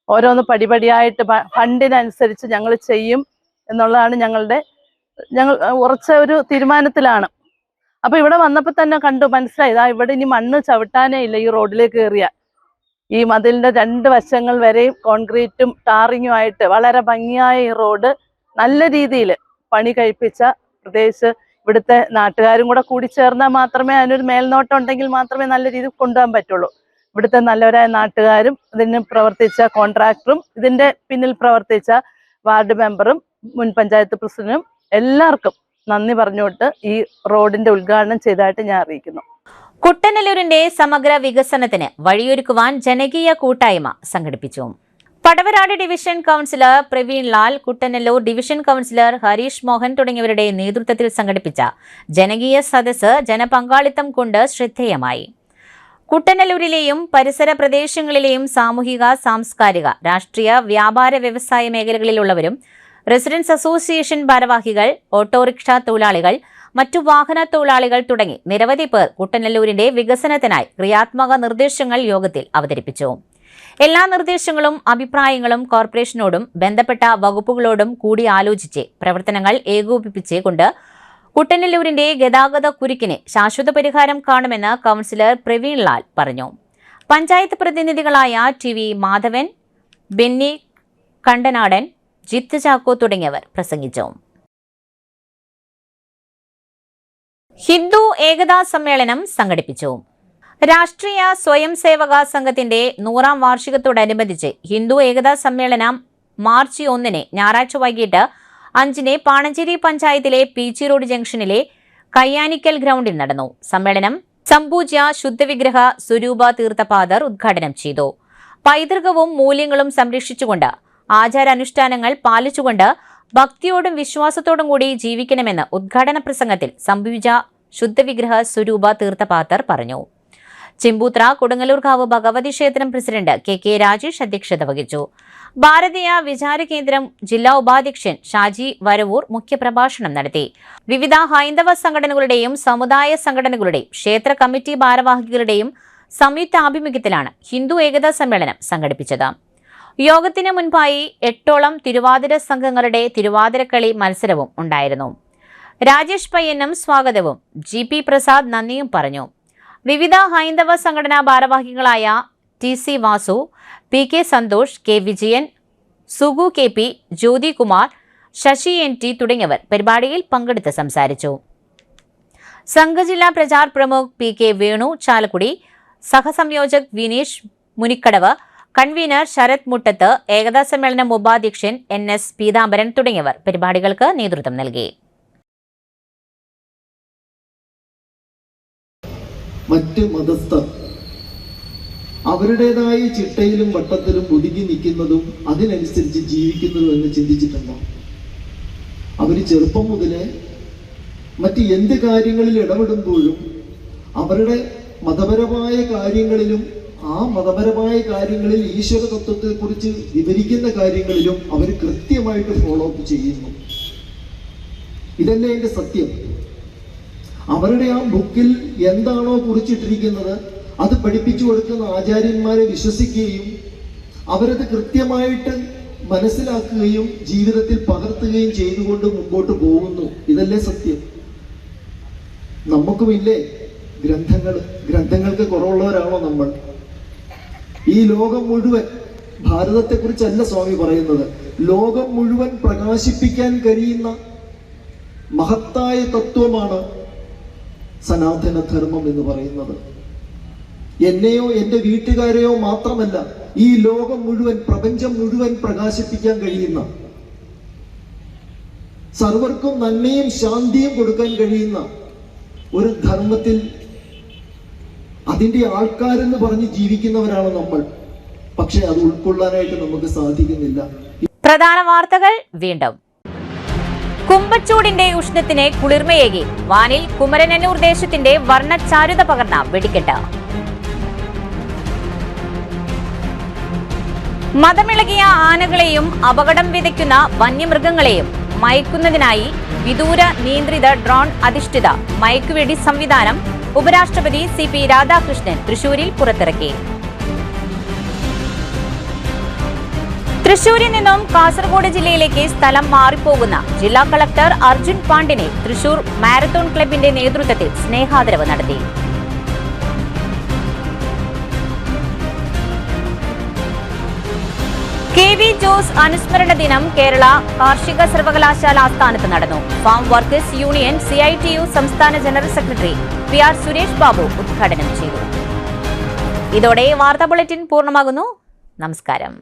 ഓരോന്ന് പടിപടിയായിട്ട് ഫണ്ടിനനുസരിച്ച് ഞങ്ങൾ ചെയ്യും എന്നുള്ളതാണ് ഞങ്ങൾ ഉറച്ച ഒരു തീരുമാനത്തിലാണ്. അപ്പൊ ഇവിടെ വന്നപ്പോൾ തന്നെ മനസ്സിലായി, ഇവിടെ ഇനി മണ്ണ് ചവിട്ടാനേ ഇല്ല. ഈ റോഡിലേക്ക് കയറിയ ഈ മതിലിന്റെ 2 വശങ്ങൾ വരെയും കോൺക്രീറ്റും ടാറിങ്ങും ആയിട്ട് വളരെ ഭംഗിയായ ഈ റോഡ് നല്ല രീതിയിൽ പണി കഴിപ്പിച്ച ഇവിടുത്തെ നാട്ടുകാരും കൂടെ കൂടി ചേർന്നാൽ മാത്രമേ അതിനൊരു മേൽനോട്ടം ഉണ്ടെങ്കിൽ മാത്രമേ നല്ല രീതിയിൽ കൊണ്ടുപോകാൻ പറ്റുള്ളൂ. ഇവിടുത്തെ നല്ലവരായ നാട്ടുകാരും ഇതിന് പ്രവർത്തിച്ച കോൺട്രാക്ടറും ഇതിന്റെ പിന്നിൽ പ്രവർത്തിച്ച വാർഡ് മെമ്പറും മുൻ പഞ്ചായത്ത് പ്രസിഡന്റും എല്ലാവർക്കും നന്ദി പറഞ്ഞുകൊണ്ട് ഈ റോഡിന്റെ ഉദ്ഘാടനം ചെയ്തതായിട്ട് ഞാൻ അറിയിക്കുന്നു. കുട്ടനെല്ലൂരിന്റെ സമഗ്ര വികസനത്തിന് വഴിയൊരുക്കുവാൻ ജനകീയ കൂട്ടായ്മ സംഘടിപ്പിച്ചു. Padavarad division councillor Praveen Lal, Kuttanellur division councillor Harish Mohan തുടങ്ങിയവരുടെ നേതൃത്വത്തിൽ സംഘടിപ്പിച്ച ജനകീയ സദസ്സ് ജനപങ്കാളിത്തം കൊണ്ട് ശ്രദ്ധേയമായി. കുട്ടനല്ലൂരിലെയും പരിസര പ്രദേശങ്ങളിലെയും സാമൂഹിക, സാംസ്കാരിക, രാഷ്ട്രീയ, വ്യാപാര, വ്യവസായ മേഖലകളിലുള്ളവരും റെസിഡൻസ് അസോസിയേഷൻ ഭാരവാഹികൾ, ഓട്ടോറിക്ഷ തൊഴിലാളികൾ, മറ്റു വാഹന തൊഴിലാളികൾ തുടങ്ങി നിരവധി പേർ കുട്ടനല്ലൂരിന്റെ വികസനത്തിനായി ക്രിയാത്മക നിർദ്ദേശങ്ങൾ യോഗത്തിൽ അവതരിപ്പിച്ചു. എല്ലാ നിർദ്ദേശങ്ങളും അഭിപ്രായങ്ങളും കോർപ്പറേഷനോടും ബന്ധപ്പെട്ട വകുപ്പുകളോടും കൂടി ആലോചിച്ച് പ്രവർത്തനങ്ങൾ ഏകോപിപ്പിച്ച് കൊണ്ട് കുട്ടനല്ലൂരിന്റെ ഗതാഗത കുരുക്കിന് ശാശ്വത പരിഹാരം കാണുമെന്ന് കൗൺസിലർ പ്രവീൺ ലാൽ പറഞ്ഞു. പഞ്ചായത്ത് പ്രതിനിധികളായ ടി വി മാധവൻ, ബെന്നി കണ്ടനാടൻ, ജിത്ത് ചാക്കോ തുടങ്ങിയവർ പ്രസംഗിച്ചു. ഹിന്ദു ഏകതാ സമ്മേളനം സംഘടിപ്പിച്ചു. രാഷ്ട്രീയ സ്വയം സേവക സംഘത്തിന്റെ 100ാം വാർഷികത്തോടനുബന്ധിച്ച് ഹിന്ദു ഏകതാ സമ്മേളനം മാർച്ച് 1 ഞായറാഴ്ച വൈകിട്ട് 5 പാണഞ്ചേരി പഞ്ചായത്തിലെ പീച്ചി റോഡ് ജംഗ്ഷനിലെ കയ്യാനിക്കൽ ഗ്രൗണ്ടിൽ നടന്നു. സമ്മേളനം സംപൂജ്യ ശുദ്ധവിഗ്രഹ സ്വരൂപ തീർത്ഥപാദർ ഉദ്ഘാടനം ചെയ്തു. പൈതൃകവും മൂല്യങ്ങളും സംരക്ഷിച്ചുകൊണ്ട് ആചാരാനുഷ്ഠാനങ്ങൾ പാലിച്ചുകൊണ്ട് ഭക്തിയോടും വിശ്വാസത്തോടും കൂടി ജീവിക്കണമെന്ന് ഉദ്ഘാടന പ്രസംഗത്തിൽ സംപൂജ്യ ശുദ്ധവിഗ്രഹ സ്വരൂപ തീർത്ഥപാദർ പറഞ്ഞു. ചിമ്പൂത്ര കൊടുങ്ങല്ലൂർക്കാവ് ഭഗവതി ക്ഷേത്രം പ്രസിഡന്റ് കെ രാജേഷ് അധ്യക്ഷത വഹിച്ചു. ഭാരതീയ വിചാര കേന്ദ്രം ജില്ലാ ഉപാധ്യക്ഷൻ ഷാജി വരവൂർ മുഖ്യപ്രഭാഷണം നടത്തി. വിവിധ ഹൈന്ദവ സംഘടനകളുടെയും സമുദായ സംഘടനകളുടെയും ക്ഷേത്ര കമ്മിറ്റി ഭാരവാഹികളുടെയും സംയുക്ത ആഭിമുഖ്യത്തിലാണ് ഹിന്ദു ഏകതാ സമ്മേളനം സംഘടിപ്പിച്ചത്. യോഗത്തിന് മുൻപായി 8ഓളം തിരുവാതിര സംഘങ്ങളുടെ തിരുവാതിരക്കളി മത്സരവും ഉണ്ടായിരുന്നു. രാജേഷ് പയ്യനും സ്വാഗതവും GP പ്രസാദ് നന്ദിയും പറഞ്ഞു. വിവിധ ഹൈന്ദവ സംഘടനാ ഭാരവാഹികളായ TC Vasu, PK Santhosh, K Vijayan, Sugu KP, ജ്യോതി കുമാർ, ശശി NT തുടങ്ങിയവർ പരിപാടിയിൽ പങ്കെടുത്ത് സംസാരിച്ചു. സംഘജില്ലാ പ്രചാർ പ്രമുഖ് PK വേണു ചാലക്കുടി, സഹസംയോജക് വിനീഷ് മുനിക്കടവ്, കൺവീനർ ശരത് മുട്ടത്ത്, ഏകതാ സമ്മേളനം ഉപാധ്യക്ഷൻ NS പീതാംബരൻ തുടങ്ങിയവർ പരിപാടികൾക്ക് നേതൃത്വം നൽകി. മറ്റ് മതസ്ഥർ അവരുടേതായ ചിട്ടയിലും വട്ടത്തിലും ഒതുങ്ങി നിൽക്കുന്നതും അതിനനുസരിച്ച് ജീവിക്കുന്നതും എന്ന് ചിന്തിച്ചിട്ടുണ്ടോ? അവർ ചെറുപ്പം മുതലേ മറ്റ് എന്ത് കാര്യങ്ങളിൽ ഇടപെടുമ്പോഴും അവരുടെ മതപരമായ കാര്യങ്ങളിലും ആ മതപരമായ കാര്യങ്ങളിൽ ഈശ്വര തത്വത്തെക്കുറിച്ച് വിവരിക്കുന്ന കാര്യങ്ങളിലും അവർ കൃത്യമായിട്ട് ഫോളോ അപ്പ് ചെയ്യുന്നു. ഇതല്ലേ എൻ്റെ സത്യം. അവരുടെ ആ ബുക്കിൽ എന്താണോ കുറിച്ചിട്ടിരിക്കുന്നത് അത് പഠിപ്പിച്ചു കൊടുക്കുന്ന ആചാര്യന്മാരെ വിശ്വസിക്കുകയും അവരത് കൃത്യമായിട്ട് മനസ്സിലാക്കുകയും ജീവിതത്തിൽ പകർത്തുകയും ചെയ്തുകൊണ്ട് മുമ്പോട്ട് പോകുന്നു. ഇതല്ലേ സത്യം. നമുക്കുമില്ലേ ഗ്രന്ഥങ്ങൾക്ക് കുറവുള്ളവരാണോ നമ്മൾ? ഈ ലോകം മുഴുവൻ, ഭാരതത്തെക്കുറിച്ചല്ല സ്വാമി പറയുന്നത്, ലോകം മുഴുവൻ പ്രകാശിപ്പിക്കാൻ കഴിയുന്ന മഹത്തായ തത്വമാണ് സനാതന ധർമ്മം എന്ന് പറയുന്നത്. എന്നെയോ എൻ്റെ വീട്ടുകാരെയോ മാത്രമല്ല, ഈ ലോകം മുഴുവൻ, പ്രപഞ്ചം മുഴുവൻ പ്രകാശിപ്പിക്കാൻ കഴിയുന്ന, സർവർക്കും നന്മയും ശാന്തിയും കൊടുക്കാൻ കഴിയുന്ന ഒരു ധർമ്മത്തിൽ അതിൻ്റെ ആൾക്കാരെന്ന് പറഞ്ഞ് ജീവിക്കുന്നവരാണ് നമ്മൾ. പക്ഷെ അത് ഉൾക്കൊള്ളാനായിട്ട് നമുക്ക് സാധിക്കുന്നില്ല. പ്രധാന വാർത്തകൾ വീണ്ടും. കുമ്പച്ചൂടിന്റെ ഉഷ്ണത്തിന് കുളിർമയേകി വാനിൽ കുമരനന്നൂർ ദേശത്തിന്റെ വർണ്ണചാരുത പകർന്ന വെടിക്കെട്ട്. മതമിളകിയ ആനകളെയും അപകടം വിതയ്ക്കുന്ന വന്യമൃഗങ്ങളെയും മയക്കുന്നതിനായി വിദൂര നിയന്ത്രിത ഡ്രോൺ അധിഷ്ഠിത മയക്കുവെടി സംവിധാനം ഉപരാഷ്ട്രപതി CP രാധാകൃഷ്ണൻ തൃശൂരിൽ പുറത്തിറക്കി. തൃശൂരിൽ നിന്നും കാസർഗോഡ് ജില്ലയിലേക്ക് സ്ഥലം മാറിപ്പോകുന്ന ജില്ലാ കളക്ടർ അർജുൻ പാണ്ഡിനെ തൃശൂർ മാരത്തോൺ ക്ലബിന്റെ നേതൃത്വത്തിൽ സ്നേഹാദരവ് നടത്തി. KV ജോസ് അനുസ്മരണ ദിനം കേരള കാർഷിക സർവകലാശാല ആസ്ഥാനത്ത് നടന്നു. ഫാം വർക്കേഴ്സ് യൂണിയൻ CITU സംസ്ഥാന general secretary PR Suresh Babu ഉദ്ഘാടനം ചെയ്തു. ഇതോടെ വാർത്താ ബുള്ളറ്റിൻ പൂർണ്ണമാകുന്നു. നമസ്കാരം.